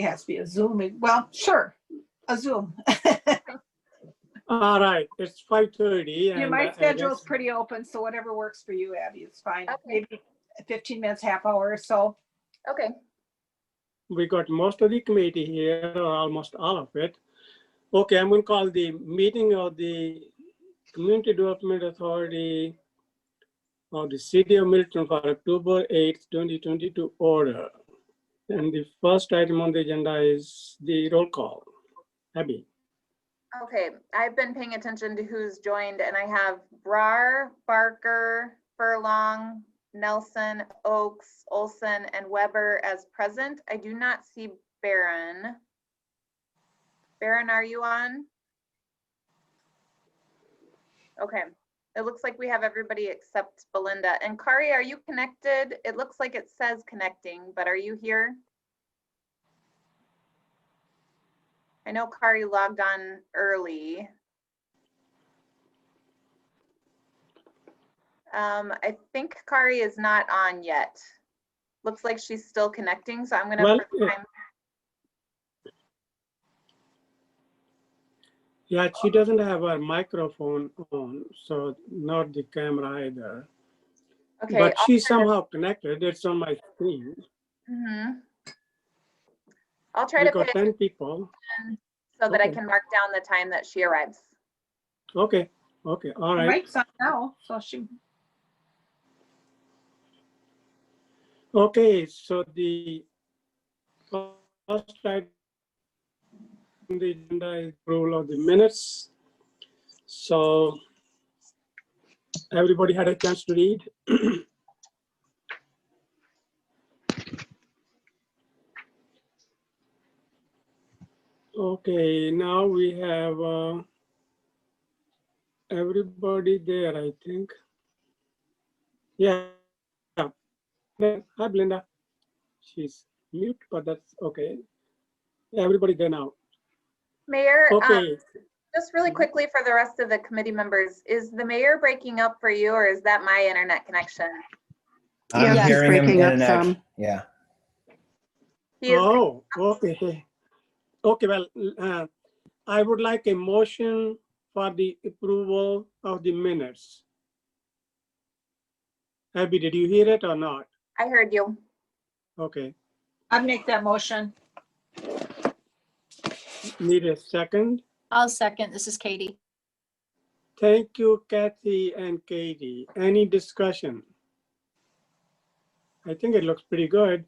has to be a Zoom. Well, sure, a Zoom. All right, it's 5:30. Yeah, my schedule is pretty open, so whatever works for you, Abby, it's fine. Okay. Maybe 15 minutes, half hour or so. Okay. We got most of the committee here, or almost all of it. Okay, I'm going to call the meeting of the Community Development Authority of the City of Middleton for October 8th, 2022 order. And the first item on the agenda is the roll call. Abbey. Okay, I've been paying attention to who's joined, and I have Brar, Barker, Furlong, Nelson, Oakes, Olson, and Weber as present. I do not see Barron. Barron, are you on? Okay, it looks like we have everybody except Belinda. And Kari, are you connected? It looks like it says connecting, but are you here? I know Kari logged on early. I think Kari is not on yet. Looks like she's still connecting, so I'm gonna Well, for the time. Yeah, she doesn't have her microphone on, so not the camera either. Okay. But she's somehow connected. It's on my screen. I'll try We to got pay 10 people. so that I Okay. can mark down the time that she arrives. Okay, okay, all right. Mike's on now, so she. Okay, so the first item on the agenda is approval of the minutes. So everybody had a chance to read. Okay, now we have everybody there, I think. Yeah. Hi, Belinda. She's mute, but that's okay. Everybody there now. Mayor, Okay. just really quickly for the rest of the committee members, is the mayor breaking up for you, or is that my internet connection? I'm Yeah, he's hearing him breaking in up and out. some. Yeah. He is. Oh, okay. Okay, well, I would like a motion for the approval of the minutes. Abby, did you hear it or not? I heard you. Okay, I'd make that motion. need a second. I'll second. This is Katie. Thank you, Kathy and Katie. Any discussion? I think it looks pretty good.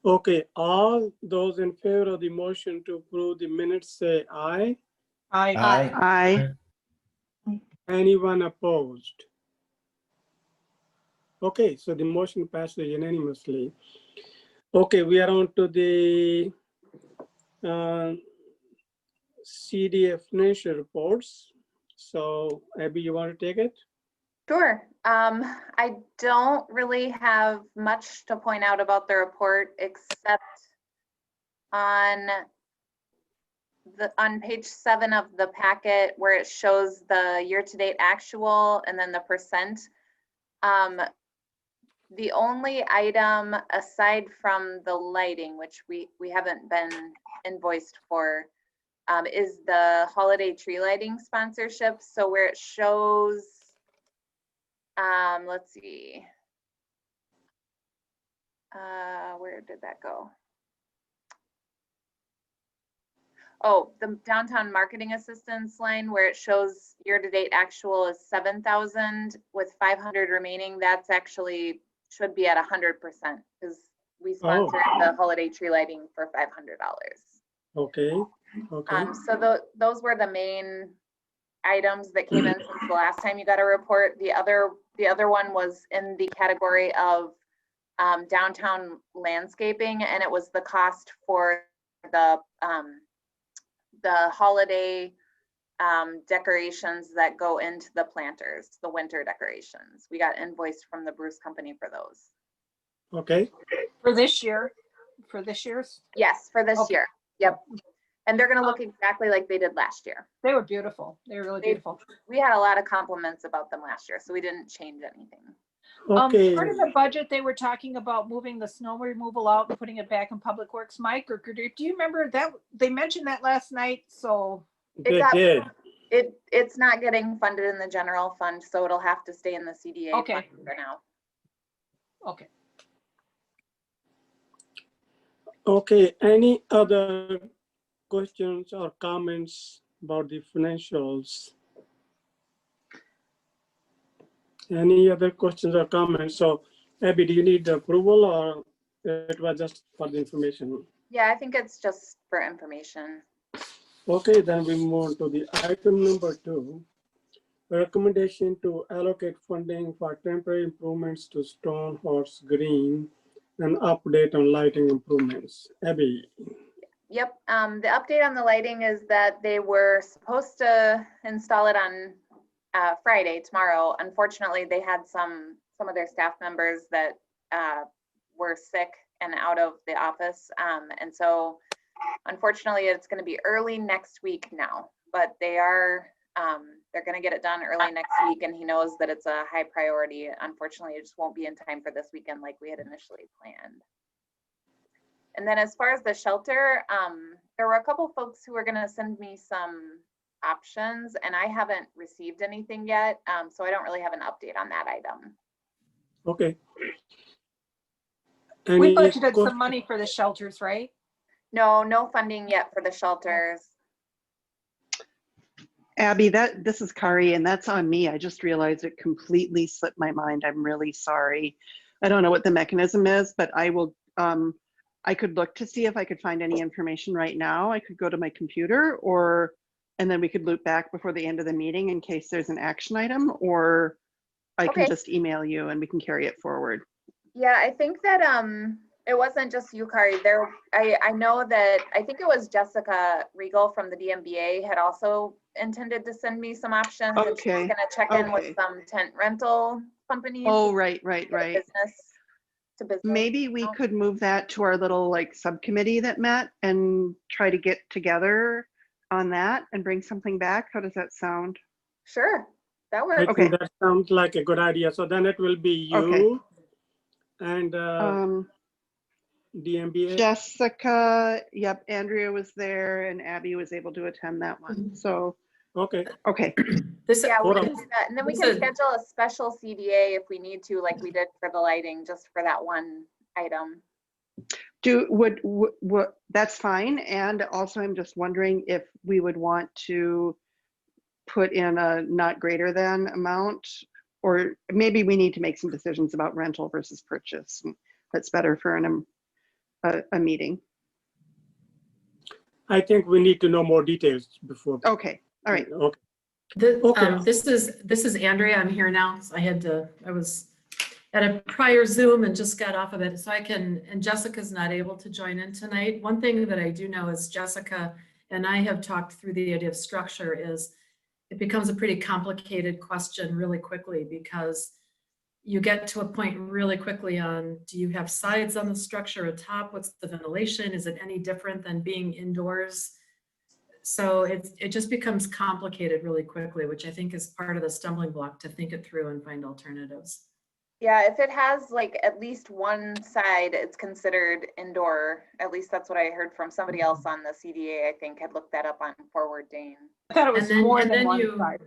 Okay, all those in favor of the motion to approve the minutes say aye. Aye. Aye. Anyone opposed? Okay, so the motion passes unanimously. Okay, we are on to the Cdf Nation Reports. So Abby, you want to take it? Sure. I don't really have much to point out about the report, except on page 7 of the packet where it shows the year-to-date actual and then the percent. The only item aside from the lighting, which we haven't been invoiced for, is the holiday tree lighting sponsorship. So where it shows, let's see, where did that go? Oh, the downtown marketing assistance line where it shows year-to-date actual is 7,000 with 500 remaining. That's actually should be at 100% because we sponsored the holiday tree lighting for $500. Okay, okay. So those were the main items that came in since the last time you got a report. The other one was in the category of downtown landscaping, and it was the cost for the holiday decorations that go into the planters, the winter decorations. We got invoiced from the Bruce Company for those. Okay. For this year, for this year's? Yes, for this Okay. year. Yep. And they're gonna look exactly like they did last year. They were beautiful. They were really beautiful. We had a lot of compliments about them last year, so we didn't change anything. Okay, Part of the budget, they were talking about moving the snow removal out and putting it back in Public Works. Mike or Gurdip, do you remember that? They mentioned that last night, so. It they got- did. It's not getting funded in the general fund, so it'll have to stay in the CDA Okay. fund for now. Okay. Okay, any other questions or comments about the financials? Any other questions or comments? So Abby, do you need the approval or it was just for the information? Yeah, I think it's just for information. Okay, then we move on to the item number 2. Recommendation to allocate funding for temporary improvements to Stonehorse Green and update on lighting improvements. Abby. Yep, the update on the lighting is that they were supposed to install it on Friday, tomorrow. Unfortunately, they had some of their staff members that were sick and out of the office. And so unfortunately, it's going to be early next week now, but they're going to get it done early next week. And he knows that it's a high priority. Unfortunately, it just won't be in time for this weekend like we had initially planned. And then as far as the shelter, there were a couple folks who were going to send me some options, and I haven't received anything yet. So I don't really have an update on that item. Okay. We Any budgeted que- some money for the shelters, right? No funding yet for the shelters. Abby, this is Kari, and that's on me. I just realized it completely slipped my mind. I'm really sorry. I don't know what the mechanism is, but I will, I could look to see if I could find any information right now. I could go to my computer and then we could loop back before the end of the meeting in case there's an action item, or I can Okay. just email you and we can carry it forward. Yeah, I think that it wasn't just you, Kari. I know that I think it was Jessica Regal from the DMBA had also intended to send me some options. And she's Okay, gonna check in with okay. some tent rental companies. Oh, right. Business to business. Maybe we account. could move that to our little like subcommittee that met and try to get together on that and bring something back. How does that sound? Sure, that I works. Okay. think that sounds like a good idea. So then it will be you Okay. and DMBA. Jessica, yep, Andrea was there and Abby was able to attend that one. So, Okay. okay. This, Yeah, we Hold can on. do that. And then we This can is- schedule a special CDA if we need to, like we did for the lighting, just for that one item. That's fine. And also I'm just wondering if we would want to put in a not greater than amount, or maybe we need to make some decisions about rental versus purchase. That's better for a meeting. I think we need to know more details before. Okay, all right. Okay. the, Okay. this is Andrea. I'm here now. So I was at a prior Zoom and just got off of it. So and Jessica's not able to join in tonight. One thing that I do know is Jessica and I have talked through the idea of structure is it becomes a pretty complicated question really quickly because you get to a point really quickly on, do you have sides on the structure atop? What's the ventilation? Is it any different than being indoors? So it just becomes complicated really quickly, which I think is part of the stumbling block to think it through and find alternatives. Yeah, if it has like at least one side, it's considered indoor. At least that's what I heard from somebody else on the CDA, I think, had looked that up on Forward Dane. I thought it was more than one side.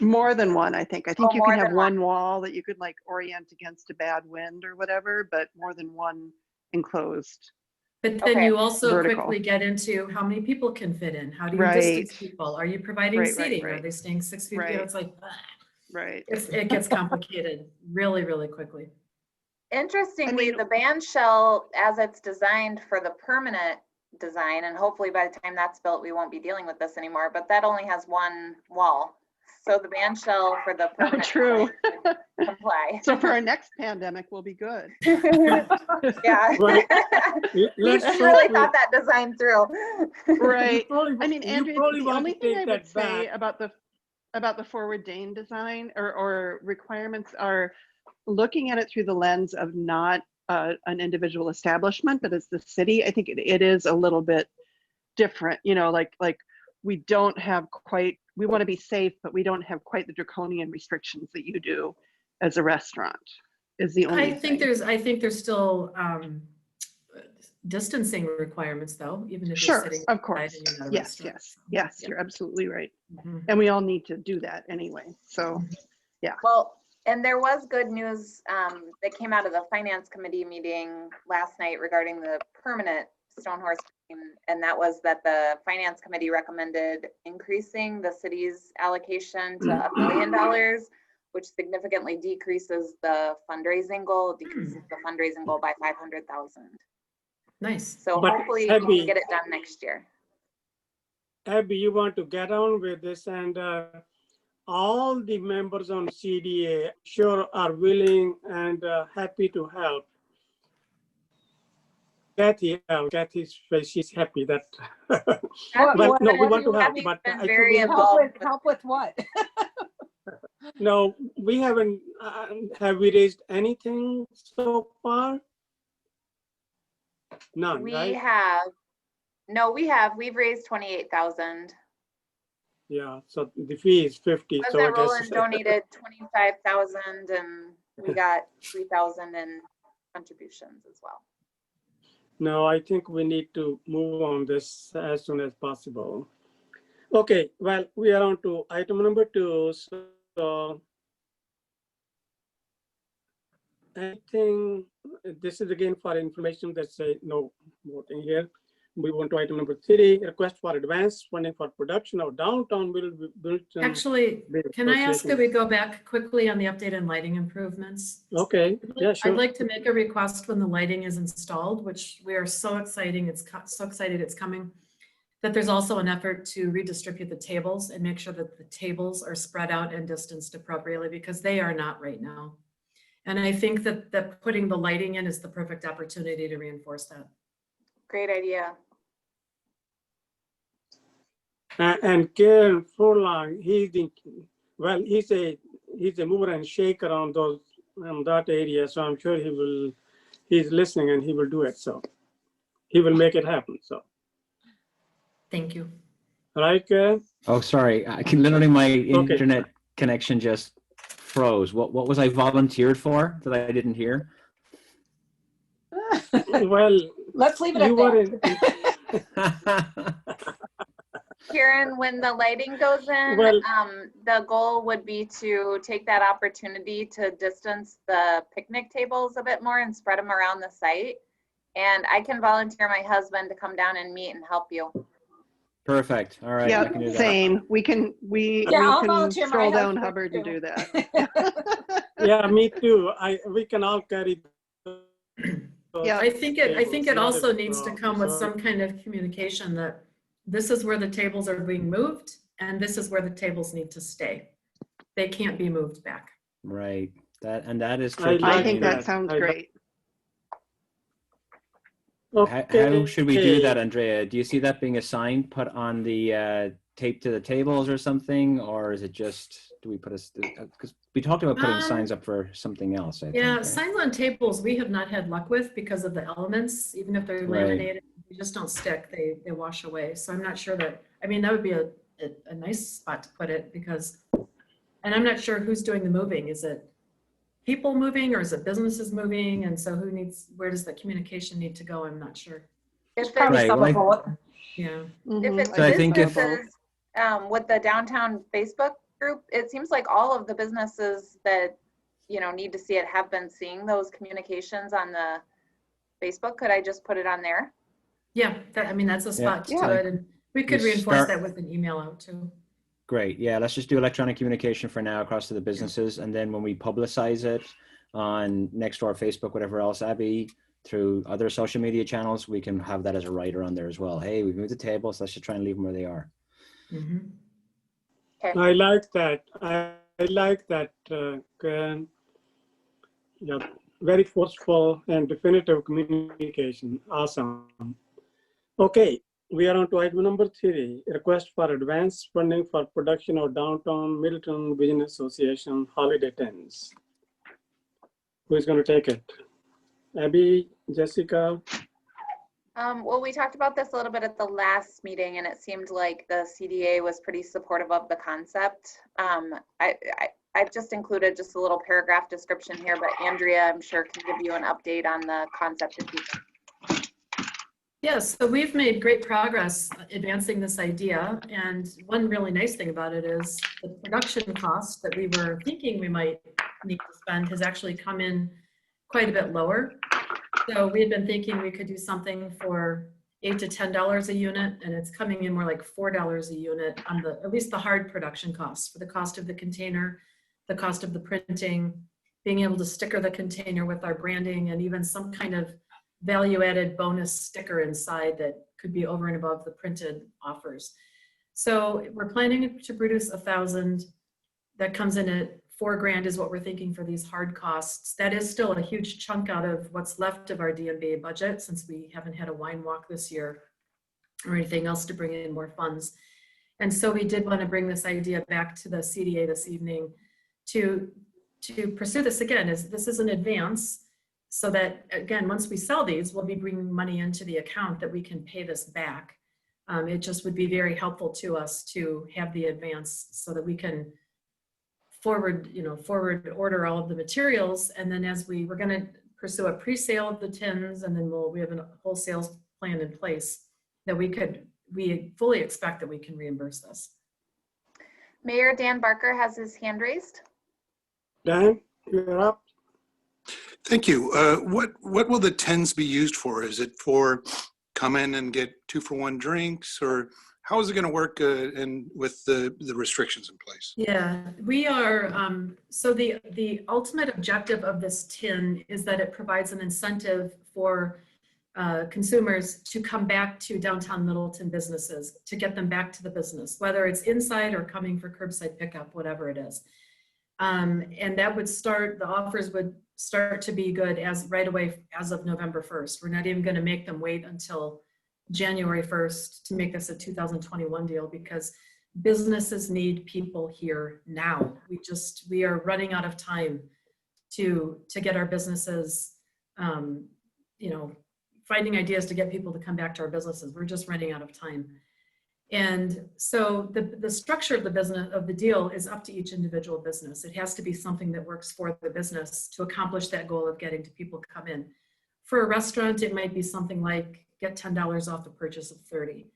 More than one, I think. I think Oh, you more can have than one. one wall that you could like orient against a bad wind or whatever, but more than one enclosed. But then Okay. you also Vertical. quickly get into how many people can fit in? How do you Right. distance people? Are you providing Right, seating? Are right. they staying 6 feet? You know, Right. it's like, Right. it gets complicated really, really quickly. Interestingly, mean- the band shell, as it's designed for the permanent design, and hopefully by the time that's built, we won't be dealing with this anymore, but that only has one wall. So the band shell for the permanent true. design would comply. So for our next pandemic, we'll be good. Yeah. Well, You let's really hope thought that design through. Right. probably- I mean, you Andrea, probably the want only to thing take I would that say back. about the Forward Dane design or requirements are looking at it through the lens of not an individual establishment, but as the city. I think it is a little bit different, you know, like we don't have quite, we want to be safe, but we don't have quite the draconian restrictions that you do as a restaurant. is the only I think thing. there's still distancing requirements though, even if you're Sure, sitting of outside course. and you're not a Yes, restaurant. yes, Yeah. you're absolutely right. Mhm. And we all need to do that anyway. So, Well, and there was good news that came out of the finance committee meeting last night regarding the permanent Stonehorse, and that was that the finance committee recommended increasing the city's allocation to $1 million, which significantly decreases the fundraising goal, by 500,000. Nice. So But hopefully we Abby- can get it done next year. Abby, you want to get on with this, and all the members on CDA sure are willing and happy to help. Kathy's face, she's happy that. Well, no, we want to help, Kathy's but been I think very we have to- involved. Help with what? No, we haven't, have we raised anything so far? None, We right? have, we've raised 28,000. Yeah, so the fee is 50, so I President Rowland guess. donated 25,000 and we got 3,000 in contributions as well. No, I think we need to move on this as soon as possible. Okay, well, we are on to item number 2. So anything, this is again for information that say no voting here. We want to item number 3, request for advance funding for production of downtown Middleton. Actually, can I ask that Association. we go back quickly on the update and lighting improvements? Okay, yeah, sure. I'd like to make a request when the lighting is installed, which we are so exciting. So excited it's coming. That there's also an effort to redistribute the tables and make sure that the tables are spread out and distanced appropriately because they are not right now. And I think that putting the lighting in is the perfect opportunity to reinforce that. Great idea. And Karen Furlong, he's a mover and shaker on that area. So I'm sure he's listening and he will do it. So he will make it happen. So, Thank you. right, Karen? Oh, sorry. I can literally my internet connection just froze. What was I volunteered for that I didn't hear? Well, Let's leave it you were at that. in. Karen, when the lighting goes in, Well- the goal would be to take that opportunity to distance the picnic tables a bit more and spread them around the site. And I can volunteer my husband to come down and meet and help you. Perfect. All right. I can do yeah, that. same. We can I'll can volunteer my stroll down husband Hubbard and too. do that. Yeah, me too. We can all carry. Yeah. I think it also needs to come with So- some kind of communication that this is where the tables are being moved and this is where the tables need to stay. They can't be moved back. Right. That is I tricky. I like think that. that sounds I like- great. How should we do that, Andrea? Do you see that being a sign put on the tape to the tables or something, or is it just do we put because we talked about putting signs up for something else? I think, Yeah, right? signs on tables we have not had luck with because of the elements. Even if they're Right. laminated, they just don't stick. They wash away. So I'm not sure that. I mean, that would be a nice spot to put it because, and I'm not sure who's doing the moving. Is it people moving or is it businesses moving? And so where does the communication need to go? I'm not sure. If Probably Right, some well, of both. Yeah. If it's So I think if- businesses, with the downtown Facebook group, it seems like all of the businesses that, need to see it have been seeing those communications on the Facebook. Could I just put it on there? Yeah, that's a spot to do Yeah. it. And we could You reinforce start- that with an email out too. Great. Yeah, let's just do electronic communication for now across to the businesses. And then when we publicize it on Nextdoor, Facebook, whatever else, Abbey, through other social media channels, we can have that as a writer on there as well. Hey, we've moved the tables. Let's just try and leave them where they are. Mhm. I like that. I like that, Karen. Yeah, very forceful and definitive communication. Awesome. Okay, we are on to item number 3, request for advance funding for production of downtown Middleton Business Association holiday tents. Who is going to take it? Abby, Jessica? Well, we talked about this a little bit at the last meeting, and it seemed like the CDA was pretty supportive of the concept. I've just included just a little paragraph description here, but Andrea, I'm sure, can give you an update on the concept if you. Yes, so we've made great progress advancing this idea. And one really nice thing about it is the production cost that we were thinking we might need to spend has actually come in quite a bit lower. So we had been thinking we could do something for $8 to $10 a unit, and it's coming in more like $4 a unit on the, at least the hard production costs, for the cost of the container, the cost of the printing, being able to sticker the container with our branding, and even some kind of value-added bonus sticker inside that could be over and above the printed offers. So we're planning to produce 1,000. That comes in at $4,000 is what we're thinking for these hard costs. That is still a huge chunk out of what's left of our DMBA budget, since we haven't had a wine walk this year or anything else to bring in more funds. And so we did want to bring this idea back to the CDA this evening to pursue this again. This is an advance, so that, again, once we sell these, we'll be bringing money into the account that we can pay this back. It just would be very helpful to us to have the advance so that we can forward order all of the materials. And then as we're going to pursue a pre-sale of the tins, and then we have a whole sales plan in place that we fully expect that we can reimburse this. Mayor Dan Barker has his hand raised. Dan, you're up. Thank you. What will the tins be used for? Is it for come in and get 2-for-1 drinks, or how is it going to work with the restrictions in place? Yeah, we are, so the ultimate objective of this tin is that it provides an incentive for consumers to come back to downtown Middleton businesses, to get them back to the business, whether it's inside or coming for curbside pickup, whatever it is. And that would start, the offers would start to be good right away as of November 1st. We're not even going to make them wait until January 1st to make this a 2021 deal, because businesses need people here now. We are running out of time to get our businesses, finding ideas to get people to come back to our businesses. We're just running out of time. And so the structure of the deal is up to each individual business. It has to be something that works for the business to accomplish that goal of getting people to come in. For a restaurant, it might be something like get $10 off the purchase of 30.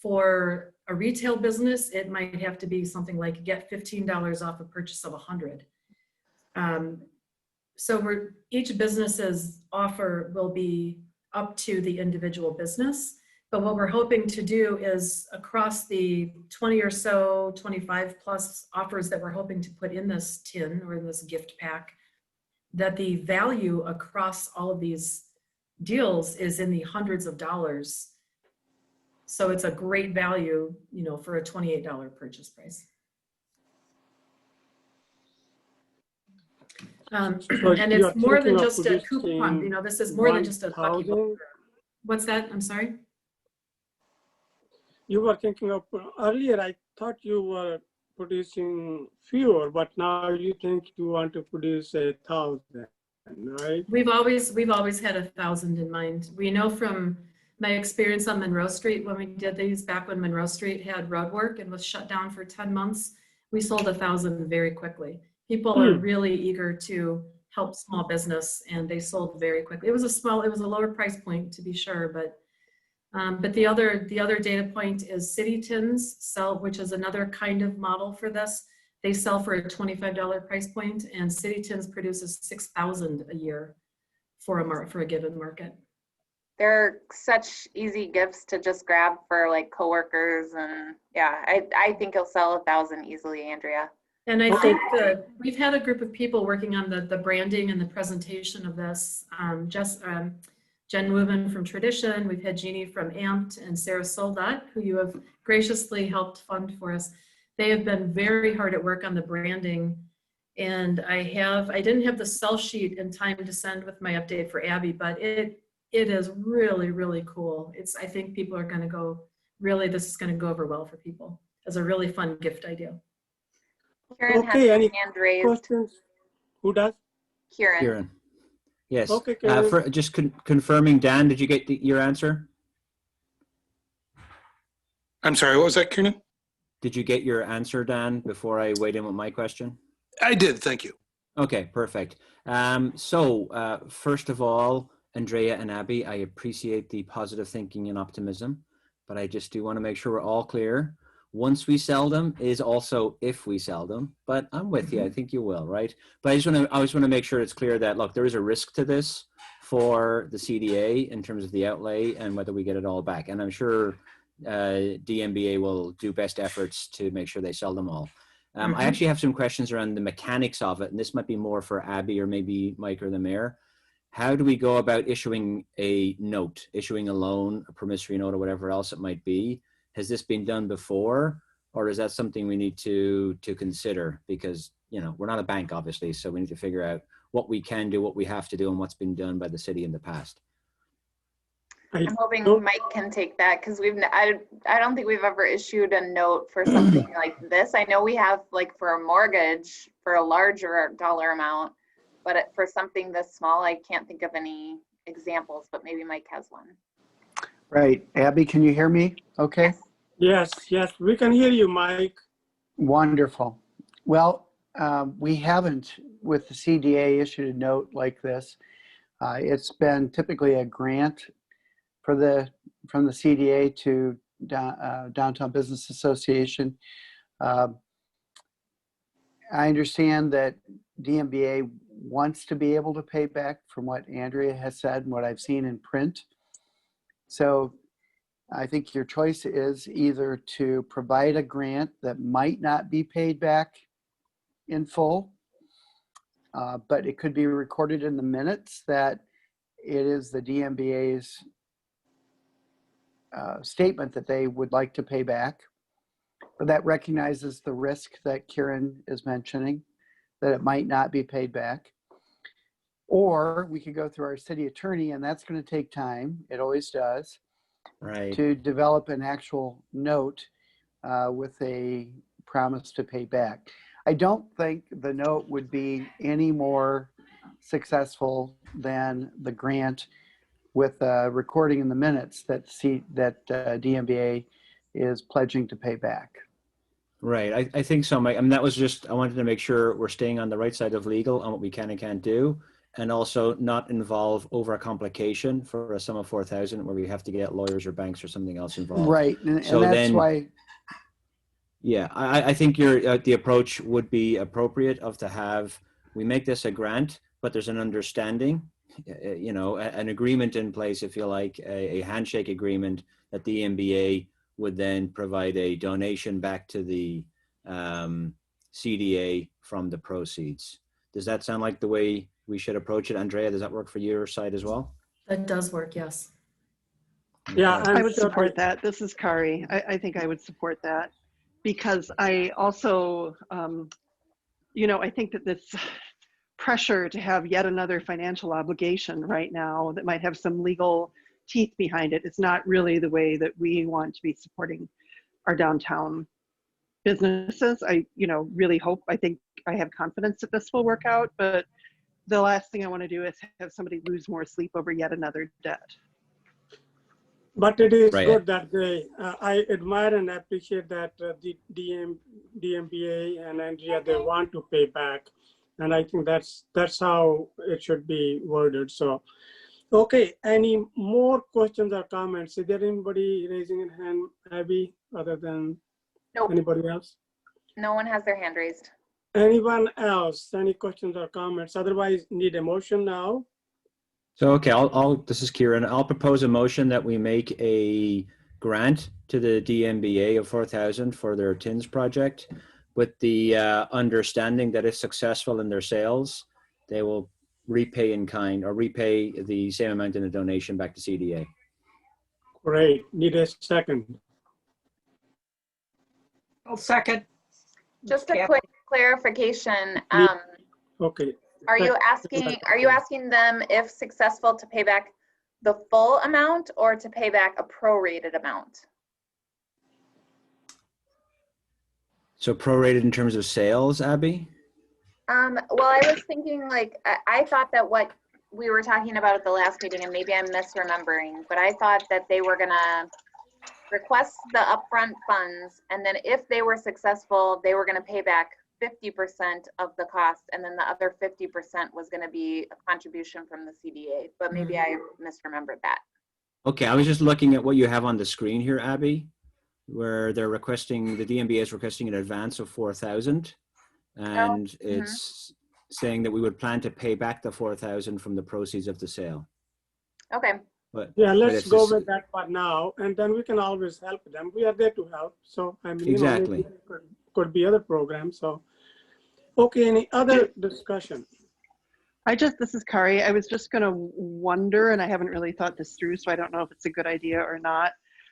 For a retail business, it might have to be something like get $15 off a purchase of 100. So each business's offer will be up to the individual business. But what we're hoping to do is, across the 20 or so, 25 plus offers that we're hoping to put in this tin or in this gift pack, that the value across all of these deals is in the hundreds of dollars. So it's a great value, for a $28 purchase price. And it's more than just a coupon. This is more than just a lucky book. What's that? I'm sorry. You were thinking of earlier, I thought you were producing fewer, but now you think you want to produce 1,000, right? We've always had 1,000 in mind. We know from my experience on Monroe Street, when we did these back when Monroe Street had road work and was shut down for 10 months, we sold 1,000 very quickly. People are really eager to help small business, and they sold very quickly. It was a lower price point, to be sure, but the other data point is City Tins sell, which is another kind of model for this. They sell for a $25 price point, and City Tins produces 6,000 a year for a given market. They're such easy gifts to just grab for like coworkers, and yeah, I think you'll sell 1,000 easily, Andrea. And I think we've had a group of people working on the branding and the presentation of this. Jen Wooven from Tradition, we've had Jeannie from Amped, and Sarah Soldat, who you have graciously helped fund for us. They have been very hard at work on the branding. And I didn't have the sell sheet in time to send with my update for Abbey, but it is really, really cool. I think people are going to this is going to go over well for people as a really fun gift idea. Kieran has any his hand raised. questions? Who does? Kieran. Yes. Okay, for just confirming, Dan, did you get your answer? I'm sorry, what was that, Kieran? Did you get your answer, Dan, before I weighed in with my question? I did, thank you. Okay, perfect. First of all, Andrea and Abbey, I appreciate the positive thinking and optimism, but I just do want to make sure we're all clear. Once we sell them is also if we sell them, but I'm with you. I think you will, right? But I just want to make sure it's clear that, look, there is a risk to this for the CDA in terms of the outlay and whether we get it all back. And I'm sure DMBA will do best efforts to make sure they sell them all. I actually have some questions around the mechanics of it, and this might be more for Abbey or maybe Mike or the mayor. How do we go about issuing a note, issuing a loan, a promissory note, or whatever else it might be? Has this been done before, or is that something we need to consider? Because, you know, we're not a bank, obviously, so we need to figure out what we can do, what we have to do, and what's been done by the city in the past. I'm hoping Mike can take that because I don't think we've ever issued a note for something like this. I know we have like for a mortgage for a larger dollar amount, but for something this small, I can't think of any examples, but maybe Mike has one. Right. Abby, can you hear me? Okay. Yes, we can hear you, Mike. Wonderful. Well, we haven't, with the CDA, issued a note like this. It's been typically a grant from the CDA to Downtown Business Association. I understand that DMBA wants to be able to pay back from what Andrea has said and what I've seen in print. So I think your choice is either to provide a grant that might not be paid back in full, but it could be recorded in the minutes that it is the DMBA's statement that they would like to pay back, but that recognizes the risk that Kieran is mentioning, that it might not be paid back. Or we could go through our city attorney, and that's going to take time. It always does. Right. To develop an actual note with a promise to pay back. I don't think the note would be any more successful than the grant with recording in the minutes that DMBA is pledging to pay back. Right. I think so, Mike. I mean, that was just, I wanted to make sure we're staying on the right side of legal on what we can and can't do, and also not involve over a complication for a sum of 4,000 where we have to get lawyers or banks or something else involved. Right. And So that's then, why. Yeah, I think your the approach would be appropriate of to have, we make this a grant, but there's an understanding, you know, an agreement in place, if you like, a handshake agreement that the MBA would then provide a donation back to the CDA from the proceeds. Does that sound like the way we should approach it? Andrea, does that work for your side as well? That does work, yes. Yeah, Okay. I'm I would sure support that. This is Kari. I think I would support that because I also, you know, I think that this pressure to have yet another financial obligation right now that might have some legal teeth behind it is not really the way that we want to be supporting our downtown businesses. I, you know, really hope, I think I have confidence that this will work out, but the last thing I want to do is have somebody lose more sleep over yet another debt. But it is Right. good that I admire and appreciate that the DMBA and Andrea, they want to pay back. And I think that's how it should be worded. So, okay, any more questions or comments? Is there anybody raising a hand, Abby, other than Nope, anybody else? no one has their hand raised. Anyone else? Any questions or comments? Otherwise, need a motion now. So, okay, this is Kieran. I'll propose a motion that we make a grant to the DMBA of 4,000 for their TINS project with the understanding that if successful in their sales, they will repay in kind or repay the same amount in a donation back to CDA. Great. Need a second. I'll second. Just a Yeah. quick clarification. Okay. Are you asking them if successful to pay back the full amount or to pay back a prorated amount? So prorated in terms of sales, Abby? Well, I was thinking like, I thought that what we were talking about at the last meeting, and maybe I'm misremembering, but I thought that they were gonna request the upfront funds, and then if they were successful, they were going to pay back 50% of the cost, and then the other 50% was going to be a contribution from the CDA. But maybe I misremembered that. Okay, I was just looking at what you have on the screen here, Abby, where they're requesting, the DMBA is requesting an advance of 4,000, and it's saying that we would plan to pay back the 4,000 from the proceeds of the sale. Okay. But Yeah, but let's it's go just- with that part now, and then we can always help them. We are there to help. So I mean, Exactly. maybe there could be other programs. So, okay, any other discussion? This is Kari. I was just going to wonder, and I haven't really thought this through, so I don't know if it's a good idea or not,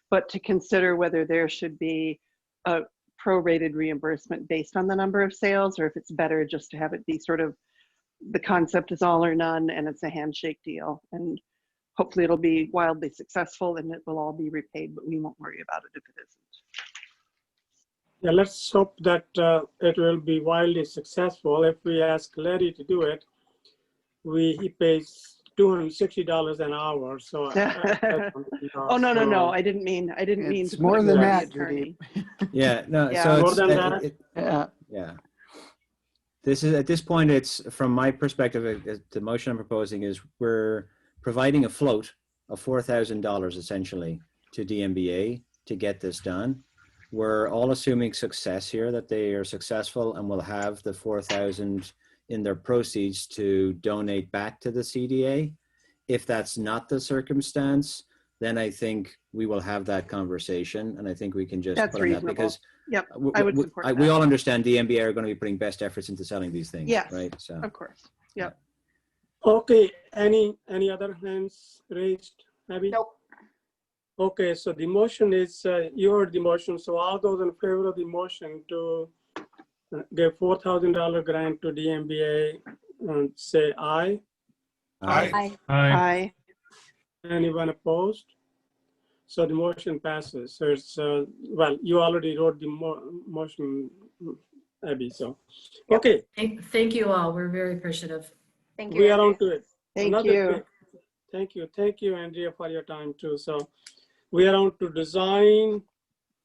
but to consider whether there should be a prorated reimbursement based on the number of sales, or if it's better just to have it be sort of, the concept is all or none and it's a handshake deal. And hopefully it'll be wildly successful and it will all be repaid, but we won't worry about it if it isn't. Yeah, let's hope that it will be wildly successful. If we ask Larry to do it, he pays $260 an hour. So Oh, no. I didn't mean It's to more put it than on the that, attorney. Yeah, no, Yeah. so More it's, than that? Yeah. yeah. This is, at this point, it's, from my perspective, the motion I'm proposing is we're providing a float of $4,000 essentially to DMBA to get this done. We're all assuming success here, that they are successful and will have the 4,000 in their proceeds to donate back to the CDA. If that's not the circumstance, then I think we will have that conversation, and I think we can just That's put on that, reasonable. because Yep, I would support we that. all understand DMBA are going to be putting best efforts into selling these things, Yes. right? So Of course. Yep. Okay, any other hands raised, Abby? Nope. Okay, so the motion is, you heard the motion. So all those in favor of the motion to give $4,000 grant to DMBA, say aye. Aye. Aye. Anyone opposed? So the motion passes. So it's, well, you already wrote the motion, Abby, so. Okay, Thank you all. We're very appreciative. Thank you. we are on Andrea. to it. Thank Another you. thing. Thank you, Andrea, for your time too. So we are on to design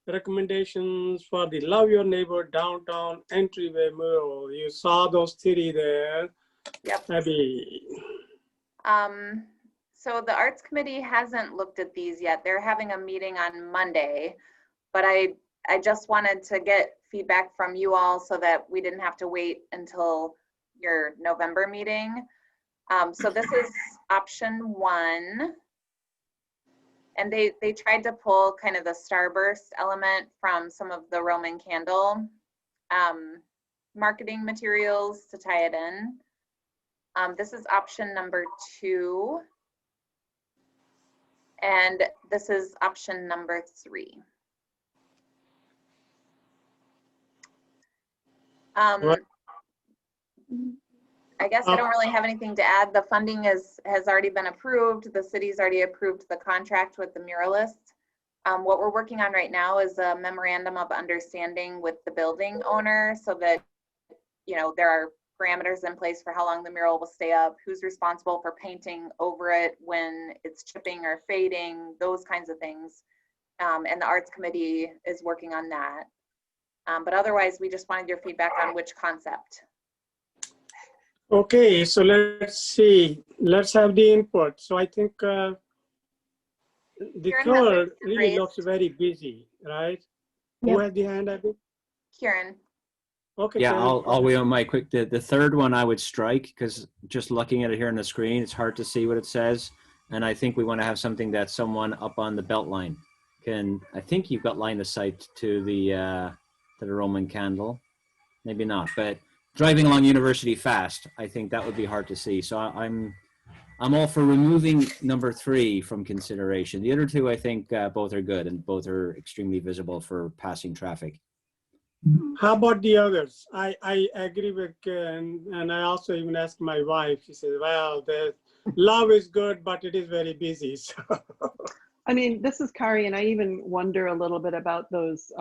recommendations for the Love Your Neighbor Downtown Entryway Mural. You saw those three there. Yep. Abby. So the Arts Committee hasn't looked at these yet. They're having a meeting on Monday, but I just wanted to get feedback from you all so that we didn't have to wait until your November meeting. So this is option 1. And they tried to pull kind of the starburst element from some of the Roman candle marketing materials to tie it in. This is option number 2. And this is option number 3. Right. I guess I don't really have anything to add. The funding has already been approved. The city's already approved the contract with the muralist. What we're working on right now is a memorandum of understanding with the building owner so that, you know, there are parameters in place for how long the mural will stay up, who's responsible for painting over it when it's chipping or fading, those kinds of things. And the Arts Committee is working on that. But otherwise, we just wanted your feedback on which concept. Okay, so let's see. Let's have the input. So I think the Karen has third her hand really raised. looks very busy, right? Who Yep. has the hand, Abby? Kieran. Okay. yeah, Karen, I'll wait on my quick. The third one I would strike, because just looking at it here on the screen, it's hard to see what it says. And I think we want to have something that someone up on the belt line can. I think you've got line of sight to the Roman candle, maybe not, but driving along University fast, I think that would be hard to see. So I'm all for removing number 3 from consideration. The other 2, I think both are good and both are extremely visible for passing traffic. How about the others? I agree with Karen, and I also even asked my wife. She said, well, the love is good, but it is very busy. So. I mean, this is Kari, and I even wonder a little bit about those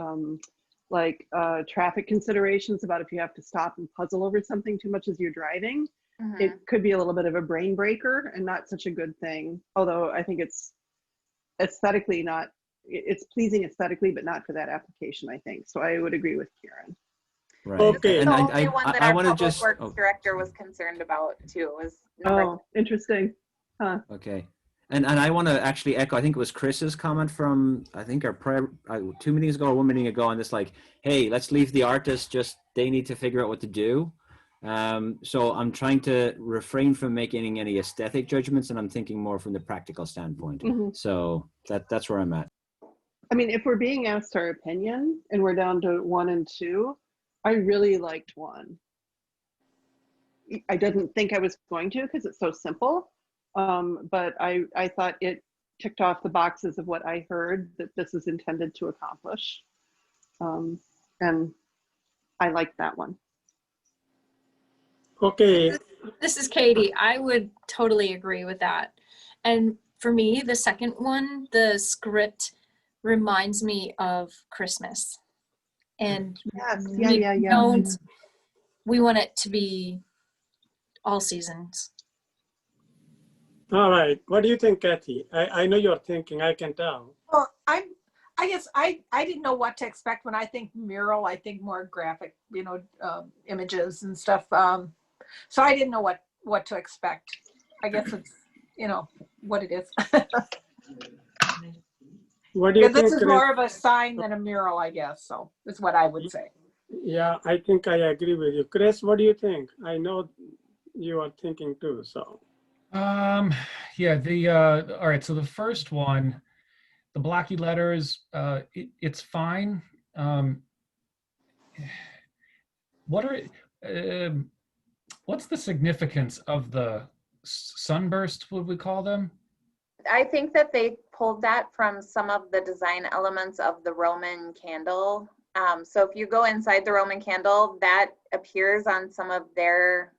traffic considerations about if you have to stop and puzzle over something too much as you're driving. Mhm. It could be a little bit of a brain breaker and not such a good thing. Although I think it's aesthetically not it's pleasing aesthetically, but not for that application, I think. So I would agree with Karen. Right. Okay. And The only one that I our want to public just, works oh, director was concerned about too, was number Oh, interesting. Huh. okay. And I want to actually echo, I think it was Chris's comment from, I think our prayer, 2 meetings ago or 1 meeting ago on this, like, hey, let's leave the artists, just, they need to figure out what to do. So I'm trying to refrain from making any aesthetic judgments, and I'm thinking more from the practical standpoint. Mhm. So that's where I'm at. I mean, if we're being asked our opinion and we're down to 1 and 2, I really liked 1. I didn't think I was going to because it's so simple. But I thought it ticked off the boxes of what I heard that this is intended to accomplish. And I liked that one. Okay. This is Katie. I would totally agree with that. And for me, the second one, the script reminds me of Christmas. And Yes, we yeah. we want it to be all seasons. All right. What do you think, Kathy? I know you're thinking, I can tell. Well, I guess I didn't know what to expect when I think mural. I think more graphic, images and stuff. So I didn't know what to expect. I guess it's, what it is. What do you This think, is Chris? more of a sign than a mural, I guess. So is what I would say. Yeah, I think I agree with you. Chris, what do you think? I know you are thinking too, so. Yeah, all right, so the first one, the blocky letters, it's fine. What's the significance of the sunbursts, would we call them? I think that they pulled that from some of the design elements of the Roman candle. So if you go inside the Roman candle, that appears on some of their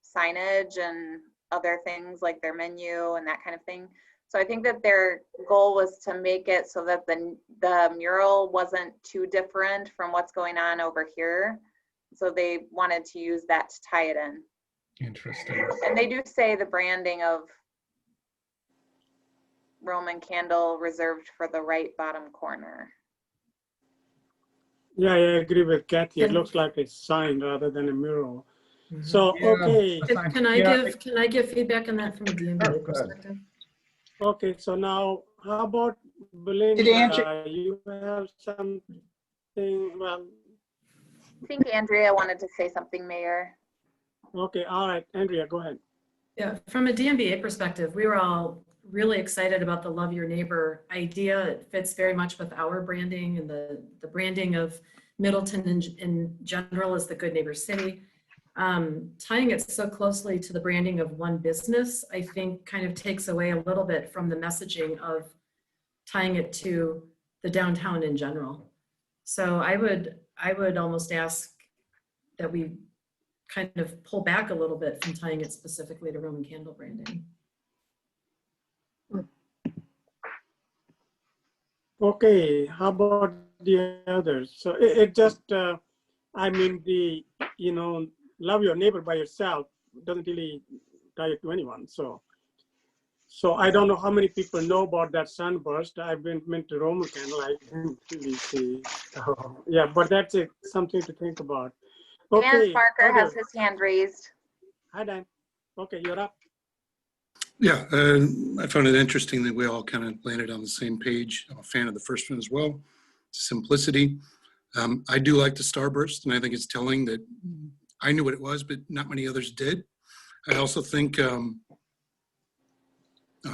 signage and other things like their menu and that kind of thing. So I think that their goal was to make it so that the mural wasn't too different from what's going on over here. So they wanted to use that to tie it in. Interesting. And they do say the branding of Roman candle reserved for the right bottom corner. Yeah, I agree with Kathy. It looks like a sign rather than a mural. Mhm. So, Yeah, okay. Can I give feedback on that from a DMV perspective? Okay, so now how about Belinda? You have something, well, I think Andrea wanted to say something, Mayor. okay, all right, Andrea, go ahead. Yeah, from a DMBA perspective, we were all really excited about the Love Your Neighbor idea. It fits very much with our branding and the branding of Middleton in general as the Good Neighbor City. Tying it so closely to the branding of one business, I think kind of takes away a little bit from the messaging of tying it to the downtown in general. So I would almost ask that we kind of pull back a little bit from tying it specifically to Roman candle branding. Okay, how about the others? So it just, I mean, love your neighbor by yourself doesn't really tie it to anyone. So I don't know how many people know about that sunburst. I've been to Roman candle. I didn't really see. So, yeah, but that's something to think about. Dan Okay. Barker has his hand raised. Hi, Dan. Okay, you're up. Yeah, I found it interesting that we all kind of landed on the same page. I'm a fan of the first one as well. Simplicity. I do like the starburst, and I think it's telling that I knew what it was, but not many others did. I also think, I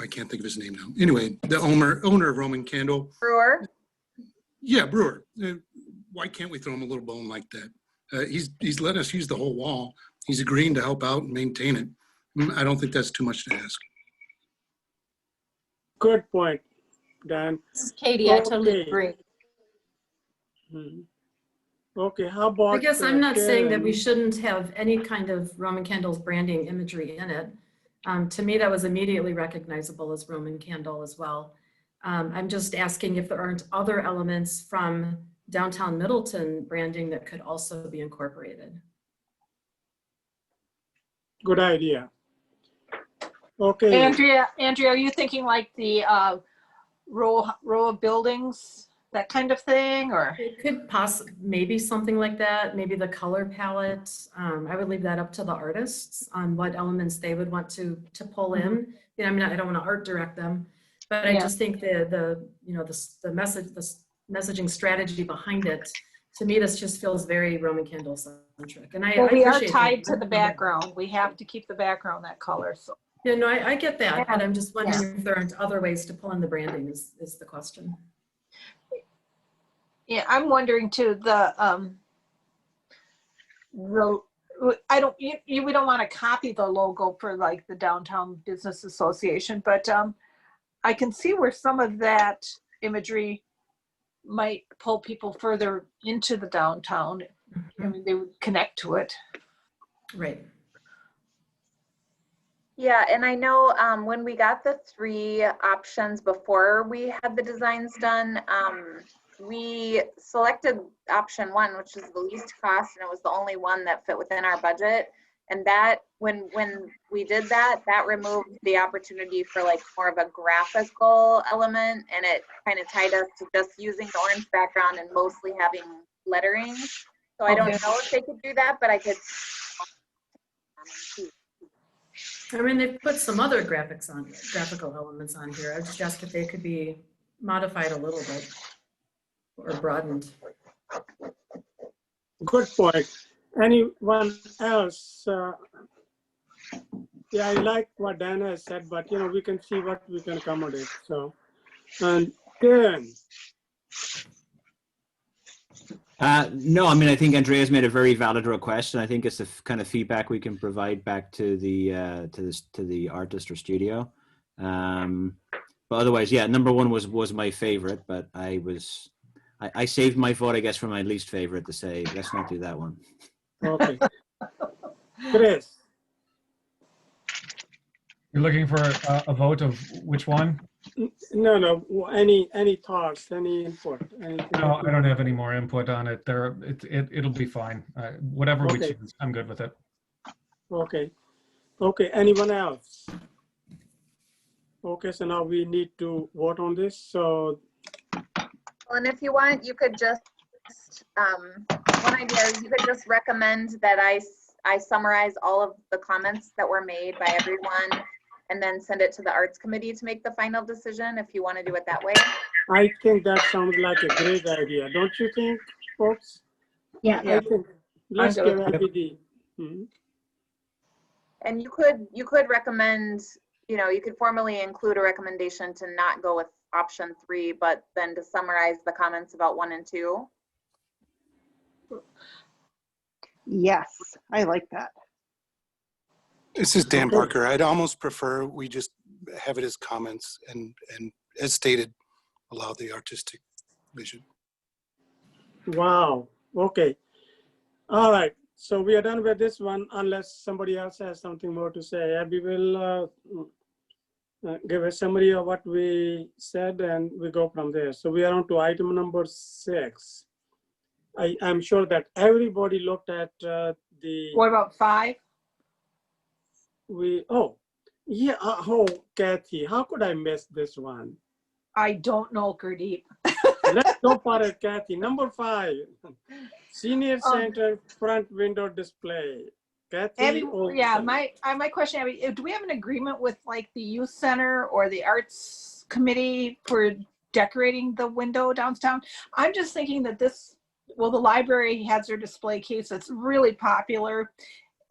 can't think of his name now. Anyway, the owner of Roman Candle. Brewer. Yeah, Brewer. Why can't we throw him a little bone like that? He's let us use the whole wall. He's agreeing to help out and maintain it. I don't think that's too much to ask. Good point, Dan. This is Katie. I totally Okay. agree. Okay, how about? I guess I'm not saying that we Karen? shouldn't have any kind of Roman candles branding imagery in it. To me, that was immediately recognizable as Roman candle as well. I'm just asking if there aren't other elements from downtown Middleton branding that could also be incorporated. Good idea. Okay. Andrea, are you thinking like the row of buildings, that kind of thing, or? It could maybe something like that, maybe the color palette. I would leave that up to the artists on what elements they would want to pull in. You know, I mean, I don't want to art direct them, but I Yeah. just think the messaging strategy behind it, to me, this just feels very Roman candle centric. And I Well, we are appreciate tied that. to the background. We have to keep the background that color, so. Yeah, no, I get that, but I'm just wondering Yeah. if there aren't other ways to pull in the branding is the question. Yeah, I'm wondering too, we don't want to copy the logo for like the Downtown Business Association, but I can see where some of that imagery might pull people further into the downtown. I mean, they would connect to it. Right. Yeah, and I know when we got the 3 options before we had the designs done, we selected option 1, which is the least cost, and it was the only one that fit within our budget. And that, when we did that, that removed the opportunity for like more of a graphical element, and it kind of tied us to just using the orange background and mostly having lettering. So I don't know if they could do that, but I could. I mean, they've put some other graphical elements on here. I just asked if they could be modified a little bit or broadened. Good point. Anyone else? Yeah, I like what Dana has said, but you know, we can see what we can accommodate. So, and Karen. No, I mean, I think Andrea's made a very valid request, and I think it's the kind of feedback we can provide back to the artist or studio. But otherwise, yeah, number 1 was my favorite, but I saved my vote, I guess, for my least favorite to say, let's not do that one. Okay. Chris. You're looking for a vote of which one? No. Any thoughts? Any input? Anything? No, I don't have any more input on it. It'll be fine. Whatever we Okay. choose, I'm good with it. Okay. Anyone else? Okay, so now we need to vote on this. So, Well, and if you want, you could just, one idea is you could just recommend that I summarize all of the comments that were made by everyone and then send it to the arts committee to make the final decision, if you want to do it that way. I think that sounds like a great idea, don't you think, folks? Yeah. I think let's give Abbey And you could recommend, you know, you could formally include a recommendation to not go with option 3, but then to summarize the comments about 1 and 2. Yes, I like that. This is Dan Barker. I'd almost prefer we just have it as comments and as stated, allow the artistic vision. Wow. Okay. All right. So we are done with this one, unless somebody else has something more to say. Abby will give a summary of what we said, and we go from there. So we are on to item number 6. I'm sure that everybody looked at What about 5? Kathy, how could I miss this one? I don't know, Gurdeep. Let's go for it, Kathy. Number 5, senior center front window display. Kathy, Abby, yeah, my question, Abby, do we have an agreement with like the youth center or the arts committee for decorating the window downtown? I'm just thinking that the library has their display case that's really popular.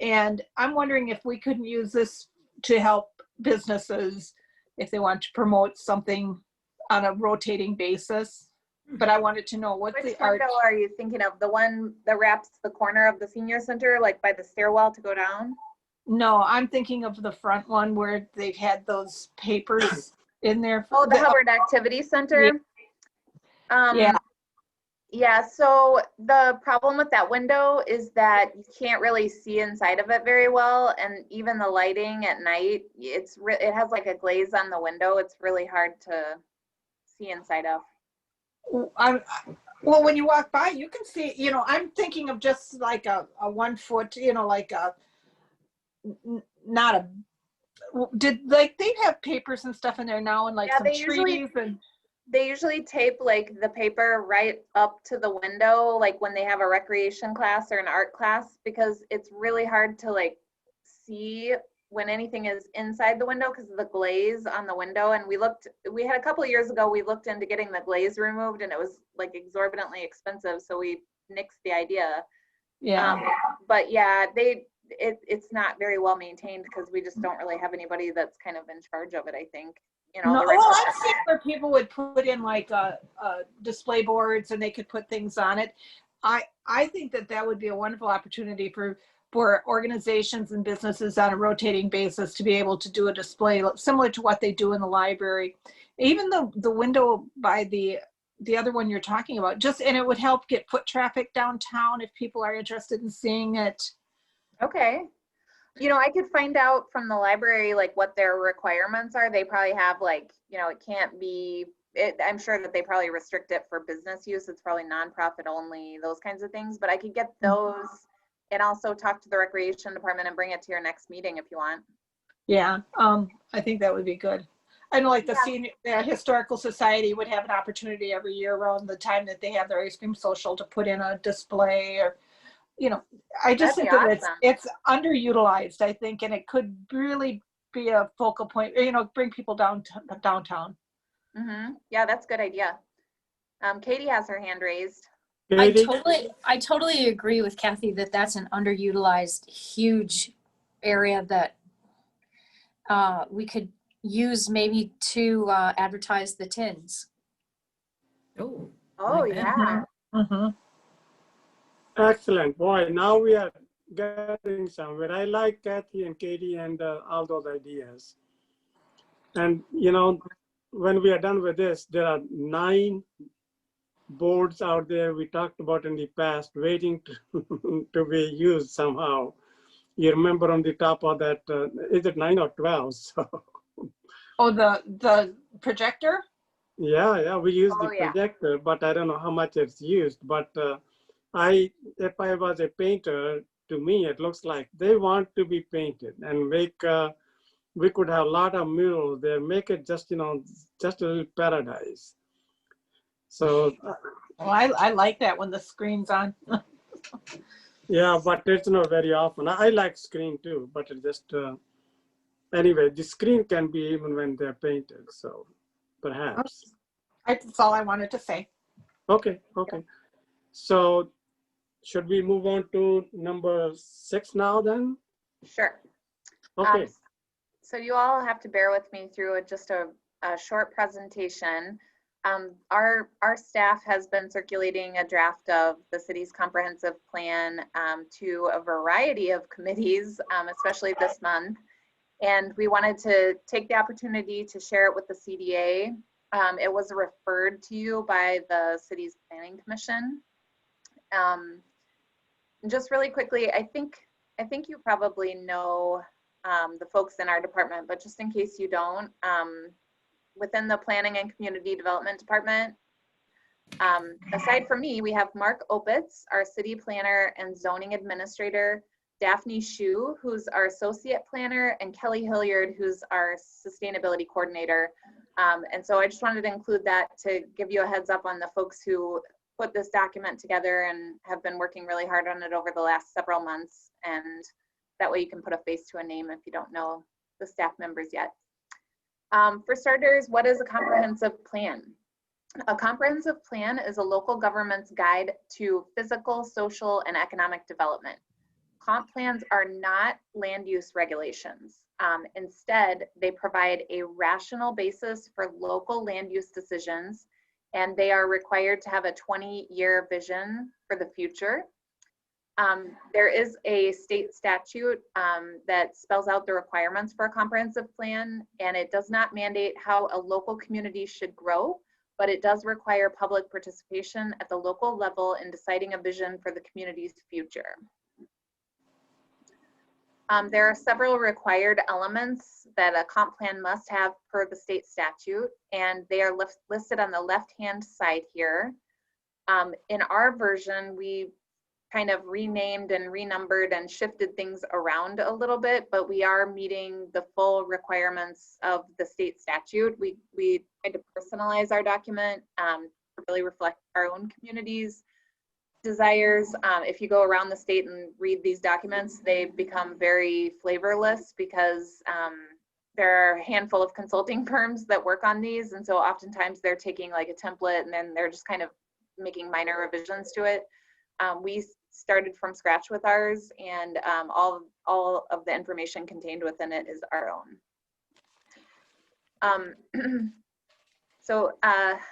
And I'm wondering if we couldn't use this to help businesses if they want to promote something on a rotating basis. But I wanted to know what Which window are you thinking of? The one that wraps the corner of the senior center, like by the stairwell to go down? No, I'm thinking of the front one where they've had those papers in there. Oh, the Hubbard Activity Center? Yeah. Yeah, so the problem with that window is that you can't really see inside of it very well, and even the lighting at night, it has like a glaze on the window. It's really hard to see inside of. Well, when you walk by, you can see, you know, I'm thinking of just like a 1 foot, you know, like they'd have papers and stuff in there now, and like some trees and. They usually tape like the paper right up to the window, like when they have a recreation class or an art class, because it's really hard to like see when anything is inside the window because of the glaze on the window. And we had a couple of years ago, we looked into getting the glaze removed and it was like exorbitantly expensive. So we nixed the idea. Yeah. But yeah, it's not very well maintained because we just don't really have anybody that's kind of in charge of it, I think. You know, No, the well, I've seen where people would put in like display boards and they could put things on it. I think that would be a wonderful opportunity for organizations and businesses on a rotating basis to be able to do a display similar to what they do in the library. Even the window by the other one you're talking about, and it would help get foot traffic downtown if people are interested in seeing it. Okay. You know, I could find out from the library, like what their requirements are. They probably have like, you know, it can't be, I'm sure that they probably restrict it for business use. It's probably nonprofit only, those kinds of things, but I could get those and also talk to the recreation department and bring it to your next meeting if you want. Yeah, I think that would be good. I know like the Historical Society would have an opportunity every year around the time that they have their ice cream social to put in a display or, you know, I just think that it's underutilized, I think, and it could really be a focal point, you know, bring people downtown. Mm-hmm. Yeah, that's a good idea. Katie has her hand raised. I totally agree with Kathy that that's an underutilized, huge area that we could use maybe to advertise the tins. Oh, Yeah. Mm-hmm. Excellent. Boy, now we are getting somewhere. I like Kathy and Katie and all those ideas. And, you know, when we are done with this, there are 9 boards out there we talked about in the past waiting to be used somehow. You remember on the top of that, is it 9 or 12? So. Oh, the projector? Yeah, we use the projector, but I don't know how much it's used. But if I was a painter, to me, it looks like they want to be painted and make, we could have a lot of murals there, make it just, you know, just a little paradise. So. Well, I like that when the screen's on. Yeah, but it's not very often. I like screen too, but it just, anyway, the screen can be even when they're painted, so perhaps. That's all I wanted to say. Okay. So should we move on to number 6 now then? Sure. Okay. So you all have to bear with me through just a short presentation. Our staff has been circulating a draft of the city's comprehensive plan to a variety of committees, especially this month. And we wanted to take the opportunity to share it with the CDA. It was referred to you by the city's planning commission. Just really quickly, I think you probably know the folks in our department, but just in case you don't, within the Planning and Community Development Department, aside from me, we have Mark Opitz, our city planner and zoning administrator, Daphne Shu, who's our associate planner, and Kelly Hilliard, who's our sustainability coordinator. And so I just wanted to include that to give you a heads up on the folks who put this document together and have been working really hard on it over the last several months. And that way you can put a face to a name if you don't know the staff members yet. For starters, what is a comprehensive plan? A comprehensive plan is a local government's guide to physical, social, and economic development. Comp plans are not land use regulations. Instead, they provide a rational basis for local land use decisions, and they are required to have a 20-year vision for the future. There is a state statute that spells out the requirements for a comprehensive plan, and it does not mandate how a local community should grow, but it does require public participation at the local level in deciding a vision for the community's future. There are several required elements that a comp plan must have per the state statute, and they are listed on the left-hand side here. In our version, we kind of renamed and renumbered and shifted things around a little bit, but we are meeting the full requirements of the state statute. We tried to personalize our document to really reflect our own community's desires. If you go around the state and read these documents, they become very flavorless because there are a handful of consulting firms that work on these, and so oftentimes they're taking like a template and then they're just kind of making minor revisions to it. We started from scratch with ours, and all of the information contained within it is our own. So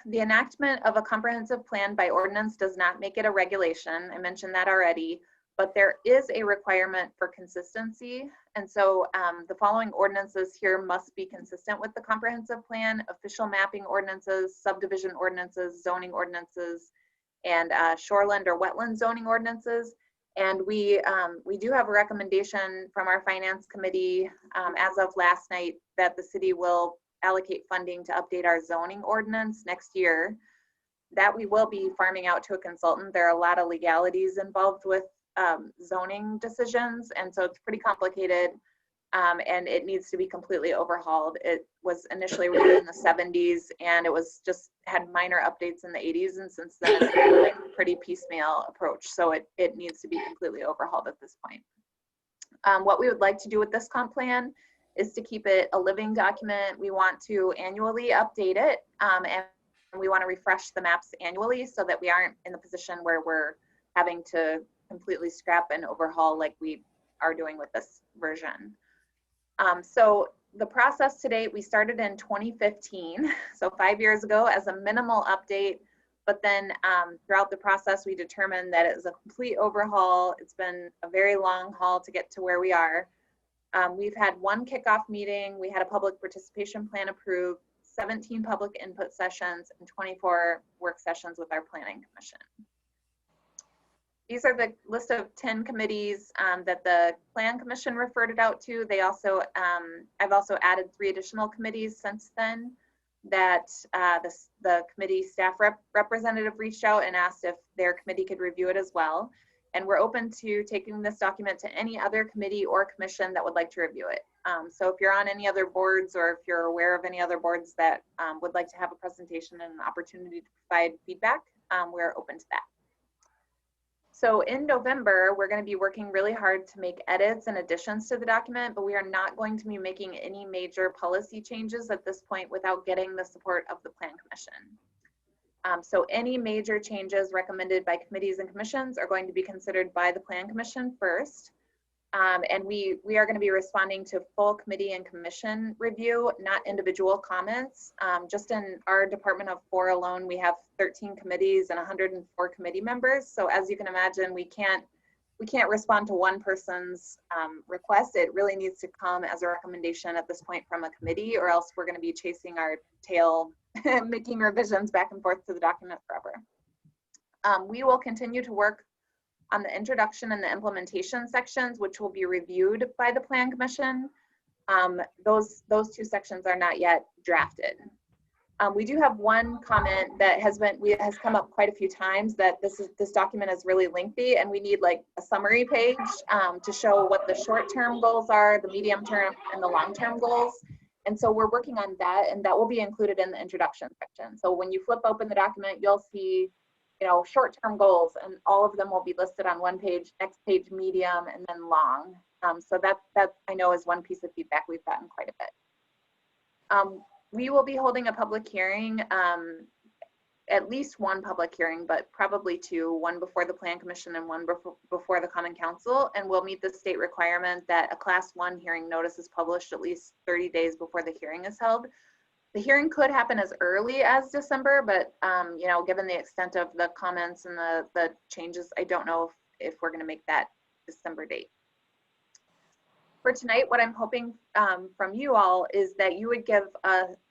the enactment of a comprehensive plan by ordinance does not make it a regulation. I mentioned that already, but there is a requirement for consistency. And so the following ordinances here must be consistent with the comprehensive plan: official mapping ordinances, subdivision ordinances, zoning ordinances, and shoreland or wetland zoning ordinances. And we do have a recommendation from our finance committee as of last night that the city will allocate funding to update our zoning ordinance next year. That we will be farming out to a consultant. There are a lot of legalities involved with zoning decisions, and so it's pretty complicated, and it needs to be completely overhauled. It was initially written in the 70s, and it was just had minor updates in the 80s, and since then it's been like a pretty piecemeal approach. So it needs to be completely overhauled at this point. What we would like to do with this comp plan is to keep it a living document. We want to annually update it, and we want to refresh the maps annually so that we aren't in the position where we're having to completely scrap and overhaul like we are doing with this version. So the process to date, we started in 2015, so 5 years ago, as a minimal update, but then throughout the process, we determined that it was a complete overhaul. It's been a very long haul to get to where we are. We've had one kickoff meeting, we had a public participation plan approved, 17 public input sessions, and 24 work sessions with our planning commission. These are the list of 10 committees that the Plan Commission referred it out to. They also, I've also added 3 additional committees since then that the committee staff representative reached out and asked if their committee could review it as well. And we're open to taking this document to any other committee or commission that would like to review it. So if you're on any other boards, or if you're aware of any other boards that would like to have a presentation and an opportunity to provide feedback, we're open to that. So in November, we're going to be working really hard to make edits and additions to the document, but we are not going to be making any major policy changes at this point without getting the support of the Plan Commission. So any major changes recommended by committees and commissions are going to be considered by the Plan Commission first. And we are going to be responding to full committee and commission review, not individual comments. Just in our Department of 4 alone, we have 13 committees and 104 committee members. So as you can imagine, we can't respond to one person's request. It really needs to come as a recommendation at this point from a committee, or else we're going to be chasing our tail, making revisions back and forth to the document forever. We will continue to work on the introduction and the implementation sections, which will be reviewed by the Plan Commission. Those 2 sections are not yet drafted. We do have one comment that has come up quite a few times, that this document is really lengthy and we need like a summary page to show what the short-term goals are, the medium-term, and the long-term goals. And so we're working on that, and that will be included in the introduction section. So when you flip open the document, you'll see, you know, short-term goals, and all of them will be listed on one page, next page medium, and then long. So that I know is one piece of feedback we've gotten quite a bit. We will be holding a public hearing, at least one public hearing, but probably 2, one before the Plan Commission and one before the Common Council, and we'll meet the state requirement that a Class 1 hearing notice is published at least 30 days before the hearing is held. The hearing could happen as early as December, but you know, given the extent of the comments and the changes, I don't know if we're going to make that December date. For tonight, what I'm hoping from you all is that you would give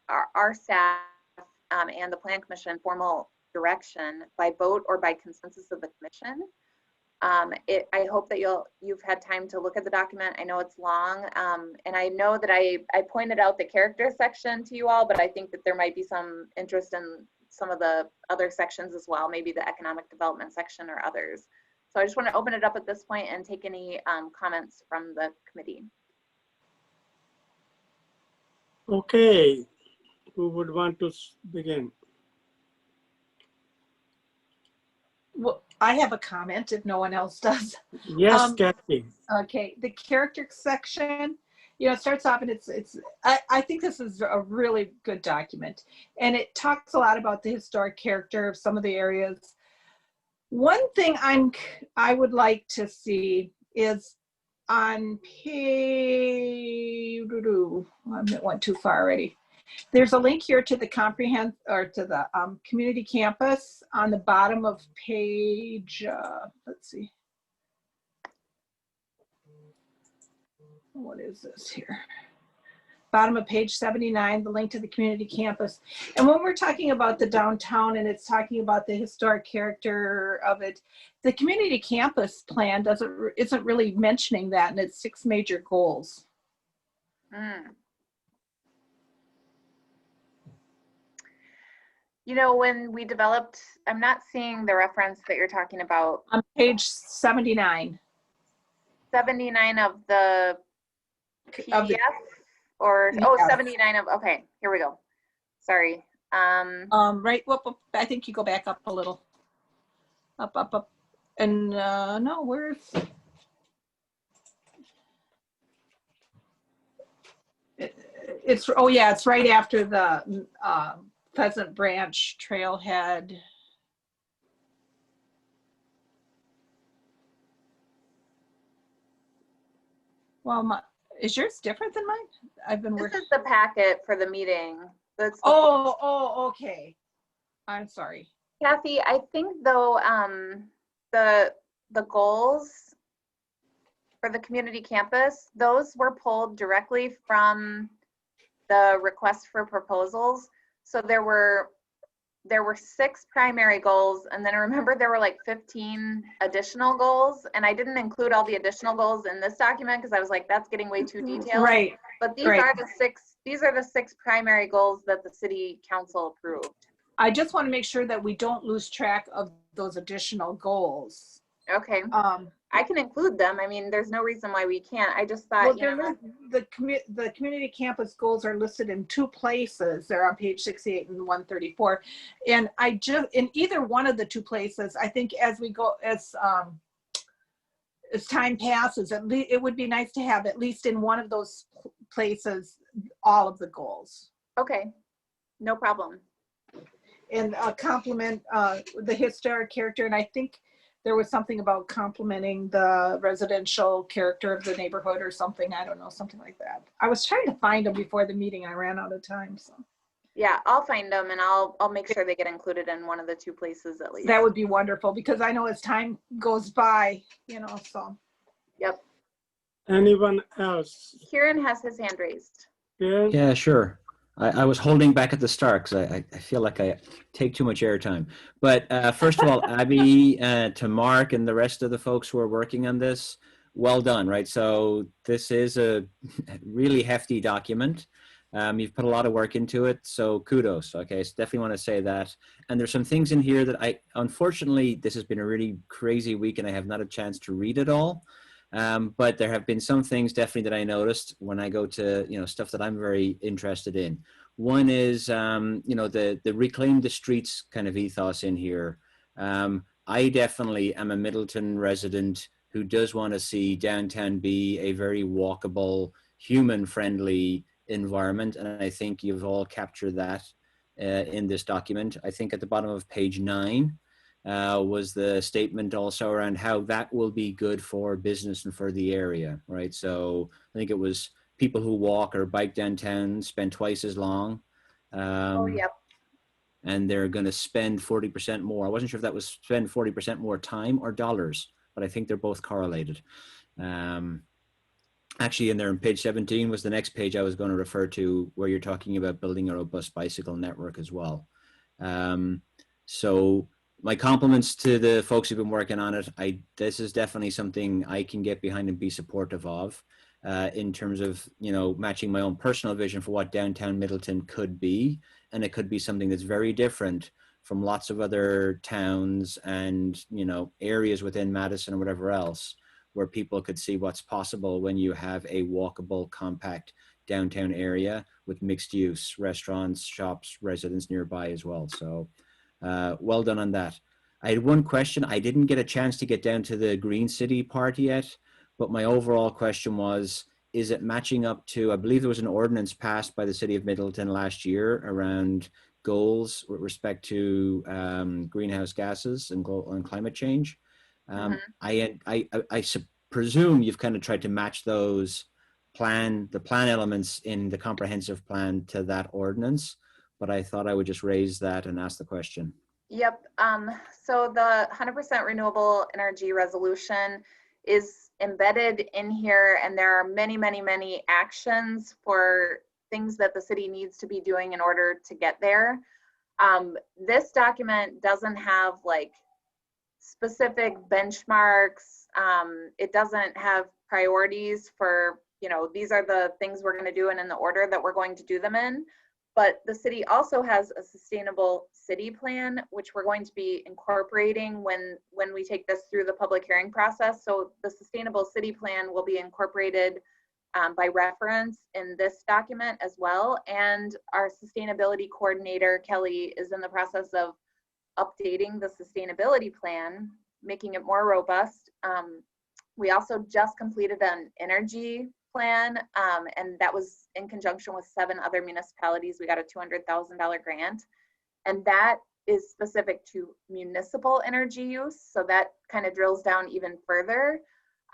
our staff and the Plan Commission formal direction by vote or by consensus of the commission. I hope that you've had time to look at the document. I know it's long, and I know that I pointed out the character section to you all, but I think that there might be some interest in some of the other sections as well, maybe the economic development section or others. So I just want to open it up at this point and take any comments from the committee. Okay, who would want to begin? Well, I have a comment if no one else does. Yes, Kathy. Okay, the character section, you know, it starts off and I think this is a really good document, and it talks a lot about the historic character of some of the areas. One thing I would like to see is on page, I went too far already. There's a link here to the community campus on the bottom of page, let's see. What is this here? Bottom of page 79, the link to the community campus. And when we're talking about the downtown and it's talking about the historic character of it, the community campus plan isn't really mentioning that in its 6 major goals. You know, when we developed, I'm not seeing the reference that you're talking about. On page 79. 79 of the PDF or, oh, 79 of, okay, here we go. Sorry. Right, whoop, I think you go back up a little. Up. And no, where's? It's, oh yeah, it's right after the Pheasant Branch Trailhead. Well, is yours different than mine? I've been working. This is the packet for the meeting. That's Oh, okay. I'm sorry. Kathy, I think though, the goals for the community campus, those were pulled directly from the request for proposals. So there were 6 primary goals, and then I remember there were like 15 additional goals, and I didn't include all the additional goals in this document because I was like, that's getting way too detailed. Right. But these are the 6 primary goals that the city council approved. I just want to make sure that we don't lose track of those additional goals. Okay. I can include them. I mean, there's no reason why we can't. I just thought, well, the community campus goals are listed in 2 places. They're on page 68 and 134. And in either one of the 2 places, I think as we go, as time passes, it would be nice to have at least in one of those places, all of the goals. Okay, no problem. And compliment the historic character. And I think there was something about complimenting the residential character of the neighborhood or something. I don't know, something like that. I was trying to find them before the meeting. I ran out of time. So yeah, I'll find them and I'll make sure they get included in one of the 2 places at least. That would be wonderful because I know as time goes by, so. Yep. Anyone else? Kieran has his hand raised. Kieran? Yeah, sure. I was holding back at the start because I feel like I take too much airtime. But first of all, Abbey, to Mark and the rest of the folks who are working on this, well done, right? So this is a really hefty document. You've put a lot of work into it, so kudos. Okay, so definitely want to say that. And there's some things in here that unfortunately, this has been a really crazy week and I have not had a chance to read it all. But there have been some things definitely that I noticed when I go to, stuff that I'm very interested in. One is, the reclaim the streets kind of ethos in here. I definitely am a Middleton resident who does want to see downtown be a very walkable, human-friendly environment. And I think you've all captured that in this document. I think at the bottom of page 9, was the statement also around how that will be good for business and for the area, right? So I think it was people who walk or bike downtown spend twice as long. Yep. And they're going to spend 40% more. I wasn't sure if that was spend 40% more time or dollars, but I think they're both correlated. Actually, in there on page 17 was the next page I was going to refer to, where you're talking about building a robust bicycle network as well. So my compliments to the folks who've been working on it. This is definitely something I can get behind and be supportive of in terms of, matching my own personal vision for what downtown Middleton could be. And it could be something that's very different from lots of other towns and, you know, areas within Madison or whatever else, where people could see what's possible when you have a walkable, compact downtown area with mixed use, restaurants, shops, residents nearby as well. So well done on that. I had one question. I didn't get a chance to get down to the Green City part yet, but my overall question was, is it matching up to, I believe there was an ordinance passed by the city of Middleton last year around goals with respect to greenhouse gases and climate change. I presume you've kind of tried to match those the plan elements in the comprehensive plan to that ordinance, but I thought I would just raise that and ask the question. Yep. So the 100% renewable energy resolution is embedded in here, and there are many, many, many actions for things that the city needs to be doing in order to get there. This document doesn't have like specific benchmarks. It doesn't have priorities for, you know, these are the things we're going to do and in the order that we're going to do them in. But the city also has a sustainable city plan, which we're going to be incorporating when we take this through the public hearing process. So the sustainable city plan will be incorporated by reference in this document as well. And our sustainability coordinator, Kelly, is in the process of updating the sustainability plan, making it more robust. We also just completed an energy plan, and that was in conjunction with 7 other municipalities. We got a $200,000 grant, and that is specific to municipal energy use. So that kind of drills down even further.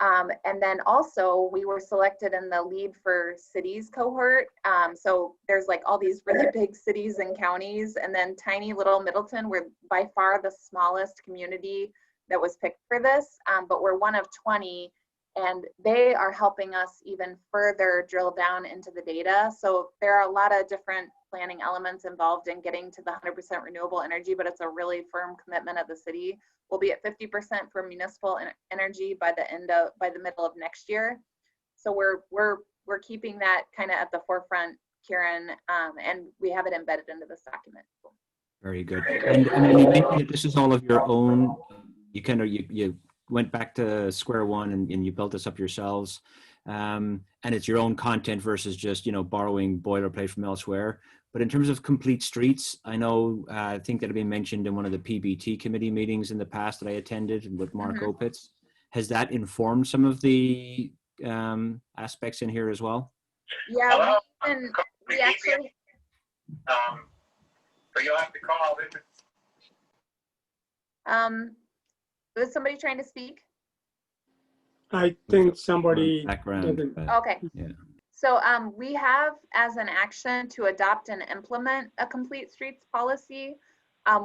And then also we were selected in the Lead for Cities cohort. So there's like all these really big cities and counties, and then tiny little Middleton. We're by far the smallest community that was picked for this, but we're one of 20. And they are helping us even further drill down into the data. So there are a lot of different planning elements involved in getting to the 100% renewable energy, but it's a really firm commitment of the city. We'll be at 50% for municipal energy by the middle of next year. So we're keeping that kind of at the forefront, Kieran, and we have it embedded into this document. Very good. And you mentioned that this is all of your own. You went back to square one and you built this up yourselves, and it's your own content versus just, you know, borrowing boilerplate from elsewhere. But in terms of complete streets, I know I think that had been mentioned in one of the PBT committee meetings in the past that I attended with Mark Opitz. Has that informed some of the aspects in here as well? Yeah, we actually. So you'll have to call this. Was somebody trying to speak? I think somebody. Background. Okay. Yeah. So we have as an action to adopt and implement a complete streets policy.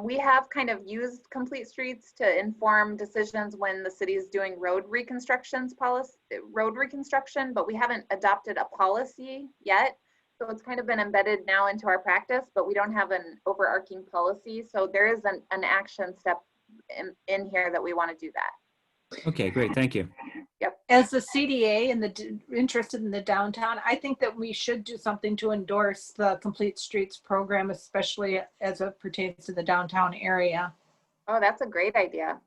We have kind of used complete streets to inform decisions when the city is doing road reconstruction, but we haven't adopted a policy yet. So it's kind of been embedded now into our practice, but we don't have an overarching policy. So there is an action step in here that we want to do that. Okay, great. Thank you. Yep. As the CDA and interested in the downtown, I think that we should do something to endorse the Complete Streets program, especially as it pertains to the downtown area. Oh, that's a great idea.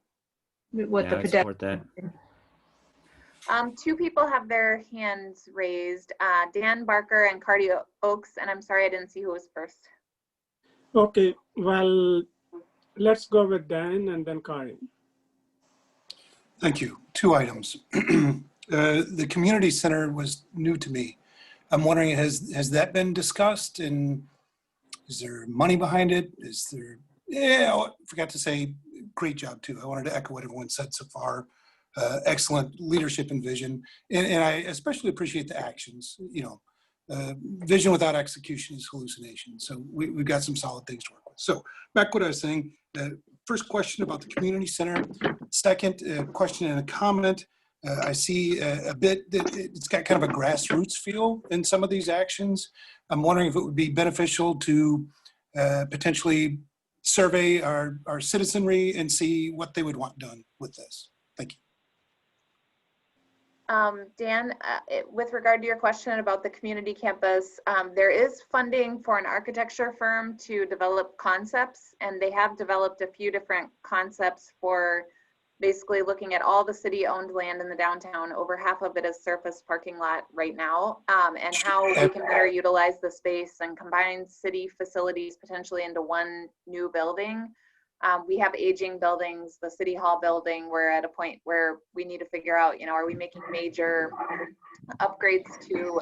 With the I support that. 2 people have their hands raised, Dan Barker and Cardi Oaks, and I'm sorry I didn't see who was first. Okay, well, let's go with Dan and then Karin. Thank you. 2 items. The community center was new to me. I'm wondering, has that been discussed, and is there money behind it? Is there, I forgot to say, great job too. I wanted to echo what everyone said so far. Excellent leadership and vision. And I especially appreciate the actions. You know, vision without execution is hallucination. So we've got some solid things to work with. So back to what I was saying, first question about the community center. Second question and a comment. I see a bit that it's got kind of a grassroots feel in some of these actions. I'm wondering if it would be beneficial to potentially survey our citizenry and see what they would want done with this. Thank you. Dan, with regard to your question about the community campus, there is funding for an architecture firm to develop concepts, and they have developed a few different concepts for basically looking at all the city-owned land in the downtown. Over half of it is surface parking lot right now, and how we can better utilize the space and combine city facilities potentially into one new building. We have aging buildings, the City Hall building, we're at a point where we need to figure out, you know, are we making major upgrades to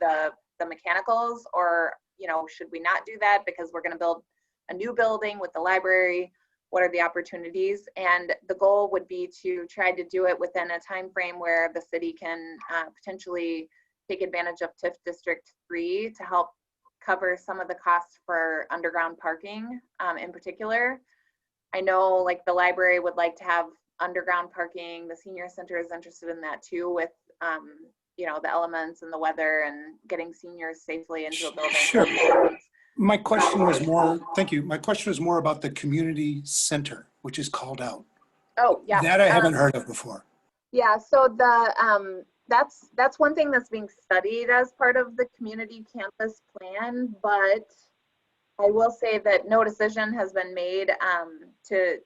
the mechanicals, or, you know, should we not do that because we're going to build a new building with the library? What are the opportunities? And the goal would be to try to do it within a time frame where the city can potentially take advantage of TIF District 3 to help cover some of the costs for underground parking in particular. I know like the library would like to have underground parking. The senior center is interested in that too, with you know, the elements and the weather and getting seniors safely into a building. Sure. My question was more, thank you. My question was more about the community center, which is called out. Oh, yeah. That I haven't heard of before. Yeah, so the that's one thing that's being studied as part of the community campus plan, but I will say that no decision has been made to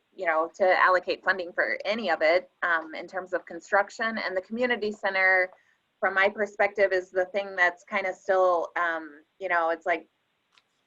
allocate funding for any of it in terms of construction. And the community center, from my perspective, is the thing that's kind of still, you know, it's like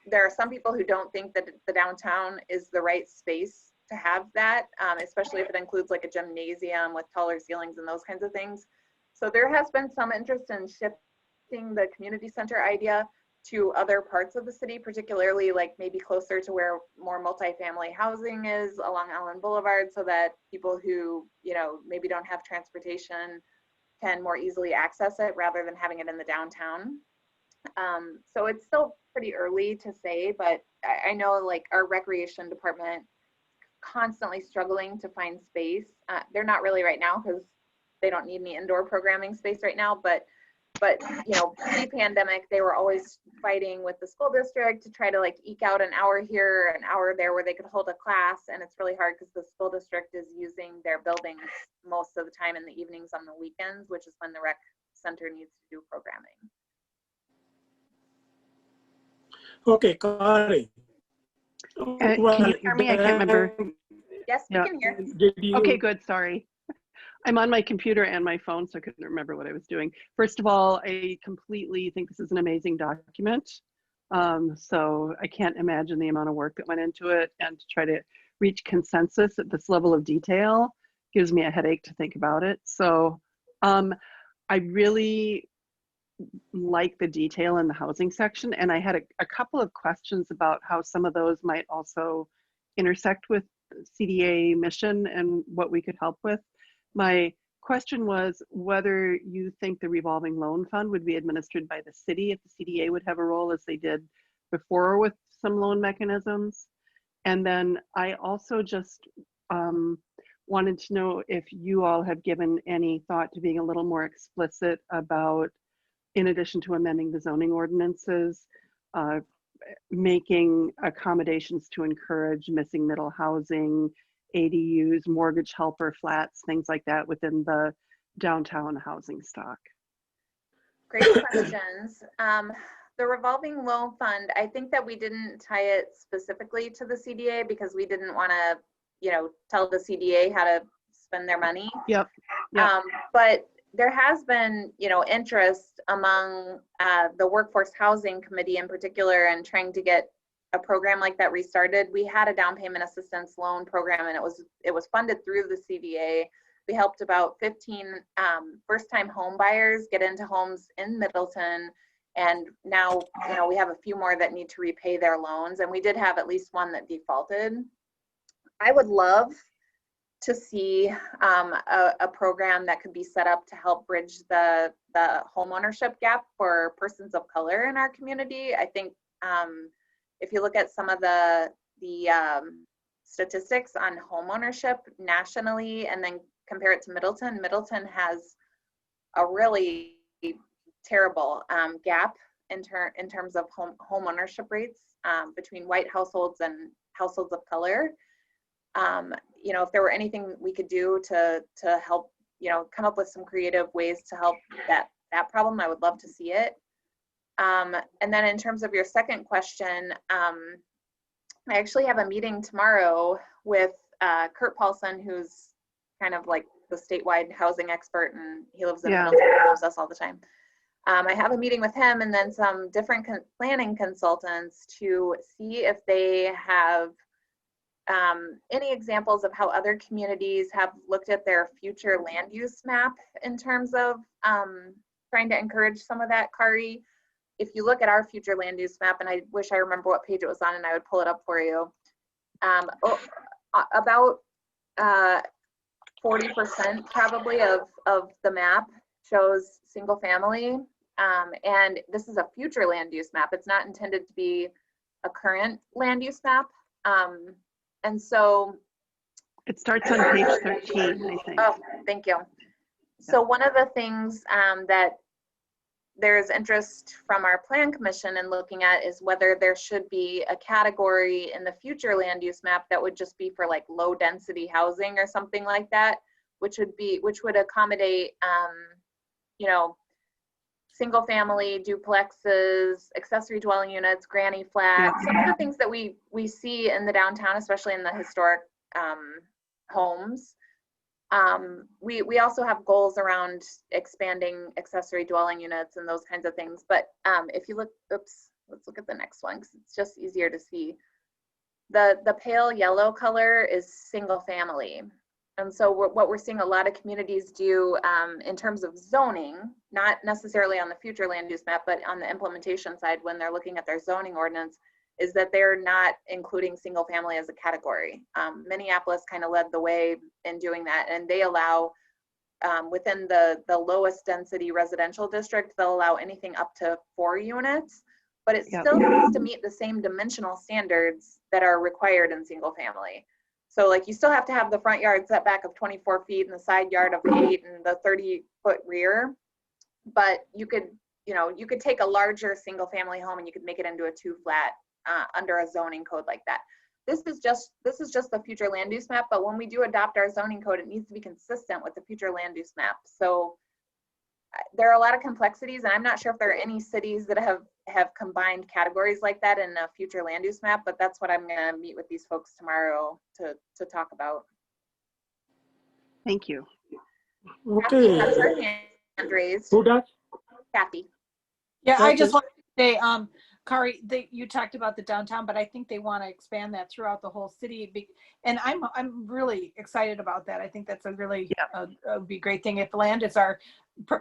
there are some people who don't think that the downtown is the right space to have that, especially if it includes like a gymnasium with taller ceilings and those kinds of things. So there has been some interest in shifting the community center idea to other parts of the city, particularly like maybe closer to where more multifamily housing is along Allen Boulevard, so that people who, you know, maybe don't have transportation can more easily access it rather than having it in the downtown. So it's still pretty early to say, but I know like our recreation department constantly struggling to find space. They're not really right now because they don't need any indoor programming space right now, but you know, pre-pandemic, they were always fighting with the school district to try to like eke out an hour here, an hour there where they could hold a class. And it's really hard because the school district is using their buildings most of the time in the evenings on the weekends, which is when the rec center needs to do programming. Okay, Kari. Can you hear me? I can't remember. Yes, we Yeah. can hear. Did you, Okay, good. Sorry. I'm on my computer and my phone, so I couldn't remember what I was doing. First of all, I completely think this is an amazing document. So I can't imagine the amount of work that went into it, and to try to reach consensus at this level of detail gives me a headache to think about it. So I really like the detail in the housing section, and I had a couple of questions about how some of those might also intersect with CDA mission and what we could help with. My question was whether you think the revolving loan fund would be administered by the city, if the CDA would have a role as they did before with some loan mechanisms. And then I also just wanted to know if you all have given any thought to being a little more explicit about, in addition to amending the zoning ordinances, making accommodations to encourage missing middle housing, ADUs, mortgage helper flats, things like that within the downtown housing stock. Great questions. The revolving loan fund, I think that we didn't tie it specifically to the CDA because we didn't want to, you know, tell the CDA how to spend their money. Yep. But there has been, you know, interest among the Workforce Housing Committee in particular in trying to get a program like that restarted. We had a down payment assistance loan program, and it was funded through the CDA. We helped about 15 first-time home buyers get into homes in Middleton, and now, you know, we have a few more that need to repay their loans, and we did have at least one that defaulted. I would love to see a program that could be set up to help bridge the home ownership gap for persons of color in our community. I think if you look at some of the statistics on home ownership nationally and then compare it to Middleton, Middleton has a really terrible gap in terms of home ownership rates between white households and households of color. You know, if there were anything we could do to help come up with some creative ways to help that problem, I would love to see it. And then in terms of your second question, I actually have a meeting tomorrow with Kurt Paulson, who's kind of like the statewide housing expert, and he lives in Middleton, he knows us all the time. I have a meeting with him and then some different planning consultants to see if they have any examples of how other communities have looked at their future land use map in terms of trying to encourage some of that, Kari. If you look at our future land use map, and I wish I remember what page it was on and I would pull it up for you, about 40% probably of the map shows single family. And this is a future land use map. It's not intended to be a current land use map. And so It starts on page 13, I think. Oh, thank you. So one of the things that there's interest from our plan commission in looking at is whether there should be a category in the future land use map that would just be for like low density housing or something like that, which would accommodate, single family duplexes, accessory dwelling units, granny flats, some of the things that we see in the downtown, especially in the historic homes. We also have goals around expanding accessory dwelling units and those kinds of things. But if you look, let's look at the next one because it's just easier to see. The pale yellow color is single family. And so what we're seeing a lot of communities do in terms of zoning, not necessarily on the future land use map, but on the implementation side, when they're looking at their zoning ordinance, is that they're not including single family as a category. Minneapolis kind of led the way in doing that, and they allow, within the lowest density residential district, they'll allow anything up to 4 units, but it still needs to meet the same dimensional standards that are required in single family. So like you still have to have the front yard setback of 24 feet and the side yard of 8 and the 30-foot rear, but you could take a larger single family home and you could make it into a 2-flat under a zoning code like that. This is just the future land use map, but when we do adopt our zoning code, it needs to be consistent with the future land use map. So there are a lot of complexities, and I'm not sure if there are any cities that have combined categories like that in a future land use map, but that's what I'm going to meet with these folks tomorrow to talk about. Thank you. Okay. Kathy has her hand raised. Who does? Kathy. Yeah, I Okay. just want to say, Kari, you talked about the downtown, but I think they want to expand that throughout the whole city. And I'm really excited about that. I think that's a really a be great thing. If land is our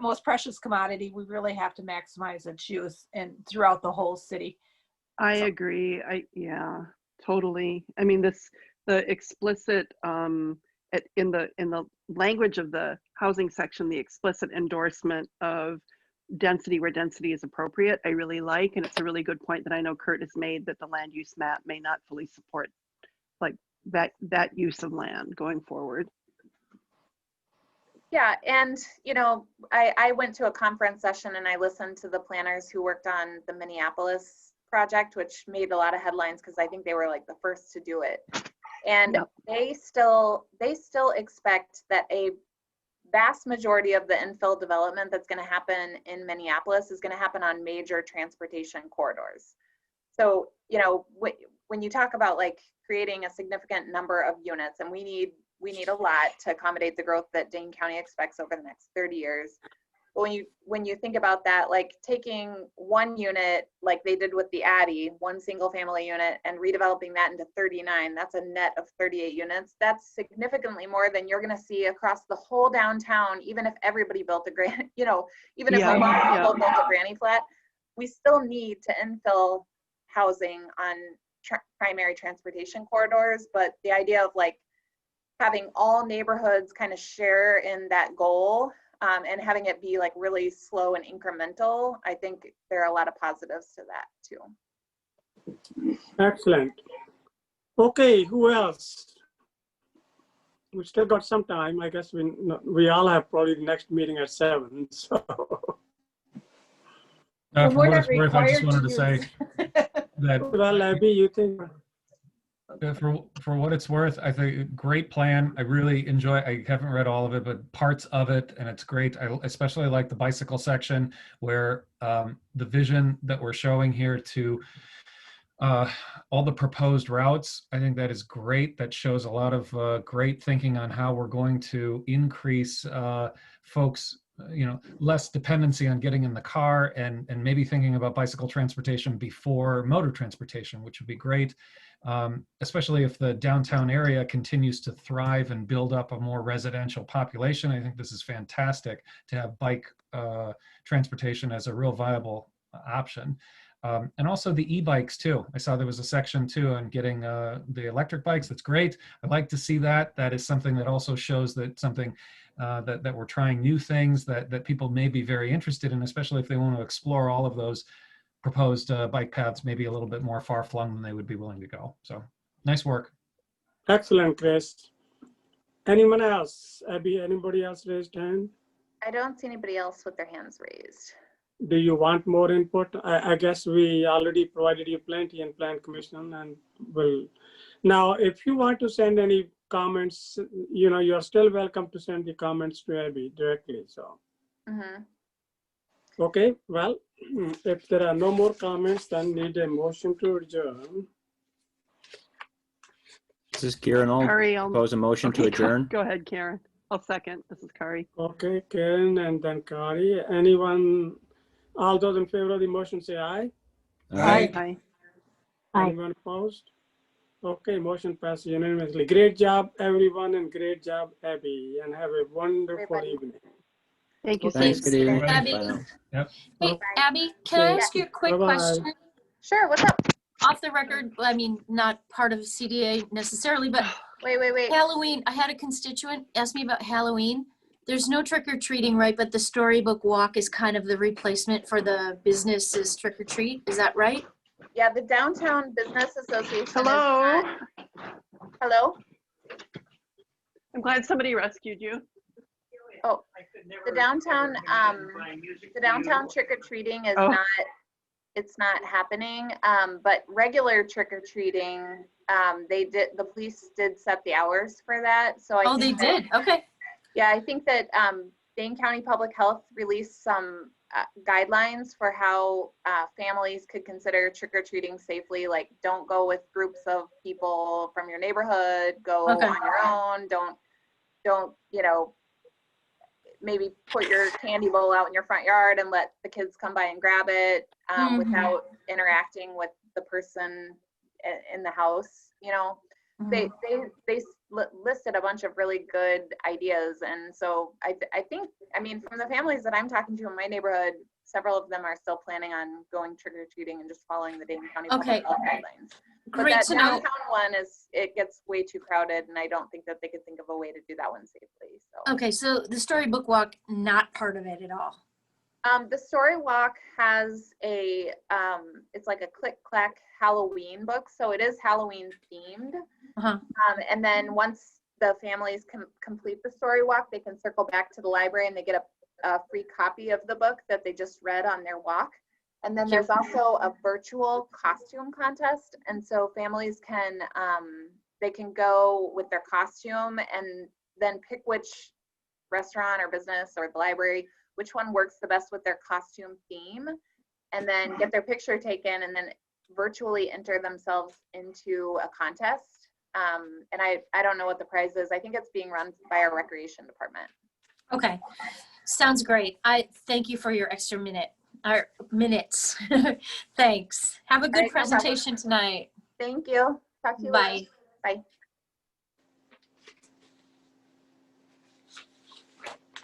most precious commodity, we really have to maximize its use and throughout the whole city. I agree. Totally. I mean, the explicit in the language of the housing section, the explicit endorsement of density where density is appropriate, I really like, and it's a really good point that I know Kurt has made, that the land use map may not fully support like that use of land going forward. Yeah, and I went to a conference session and I listened to the planners who worked on the Minneapolis project, which made a lot of headlines because I think they were like the first to do it. And they still expect that a vast majority of the infill development that's going to happen in Minneapolis is going to happen on major transportation corridors. So, when you talk about like creating a significant number of units, and we need a lot to accommodate the growth that Dane County expects over the next 30 years. But when you think about that, like taking one unit, like they did with the Abbey, one single family unit, and redeveloping that into 39, that's a net of 38 units. That's significantly more than you're going to see across the whole downtown, even if everybody built a granny, even if people built a granny flat, we still need to infill housing on primary transportation corridors. But the idea of like having all neighborhoods kind of share in that goal, and having it be like really slow and incremental, I think there are a lot of positives to that too. Excellent. Okay, who else? We still got some time. I guess we all have probably the next meeting at 7. So. For what it's worth, I just wanted to say that Well, Abbey, you think? For what it's worth, I think great plan. I really enjoy. I haven't read all of it, but parts of it, and it's great. I especially like the bicycle section where the vision that we're showing here to all the proposed routes. I think that is great. That shows a lot of great thinking on how we're going to increase folks, less dependency on getting in the car and maybe thinking about bicycle transportation before motor transportation, which would be great. Especially if the downtown area continues to thrive and build up a more residential population. I think this is fantastic to have bike transportation as a real viable option. And also the e-bikes too. I saw there was a section too on getting the electric bikes. That's great. I'd like to see that. That is something that also shows that something that we're trying new things that people may be very interested in, especially if they want to explore all of those proposed bike paths maybe a little bit more far-flung than they would be willing to go. So nice work. Excellent, Chris. Anyone else? Abby, anybody else raised hand? I don't see anybody else with their hands raised. Do you want more input? I guess we already provided you plenty in Plan Commission, and will now if you want to send any comments, you're still welcome to send the comments to Abby directly. So okay, well, if there are no more comments, then need a motion to adjourn. This is Kieran. I'll Kari, propose a motion to adjourn. Go ahead, Karen. I'll second. This is Kari. Okay, Karen and then Kari. Anyone, all those in favor of the motion say aye. Aye. Aye. Anyone opposed? Okay, motion passes unanimously. Great job, everyone, and great job, Abby, and have a wonderful Everybody. evening. Thank you. Thanks. Good evening. Abby. Bye now. Hey, Abby, can I ask you a quick Bye-bye. question? Sure, what's up? Off the record, I mean, not part of CDA necessarily, but Wait. Halloween, I had a constituent ask me about Halloween. There's no trick or treating, right? But the storybook walk is kind of the replacement for the businesses trick or treat. Is that right? Yeah, the Downtown Business Association. Hello. Hello? I'm glad somebody rescued you. Oh, the downtown trick or treating is Oh. it's not happening. But regular trick or treating, the police did set the hours for that. So I Oh, they think that- did? Okay. Yeah, I think that Dane County Public Health released some guidelines for how families could consider trick-or-treating safely, like don't go with groups of people from your neighborhood, go Okay. on your own, don't maybe put your candy bowl out in your front yard and let the kids come by and grab it without interacting with the person in the house. They listed a bunch of really good ideas, and so I think, from the families that I'm talking to in my neighborhood, several of them are still planning on going trick-or-treating and just following the Dane County Okay. Public Health guidelines. But Great that to know. downtown one it gets way too crowded, and I don't think that they could think of a way to do that one safely. So Okay, so the storybook walk, not part of it at all. the story walk has it's like a click-clack Halloween book, so it is Halloween themed. And then once the families complete the story walk, they can circle back to the library and they get a free copy of the book that they just read on their walk. And then there's also a virtual costume contest, and so families can they can go with their costume and then pick which restaurant or business or the library, which one works the best with their costume theme, and then get their picture taken and then virtually enter themselves into a contest. And I don't know what the prize is. I think it's being run by our recreation department. Okay, sounds great. I thank you for your extra minutes. Thanks. Have a good All right, no problem. presentation tonight. Thank you. Talk to you Bye. later. Bye.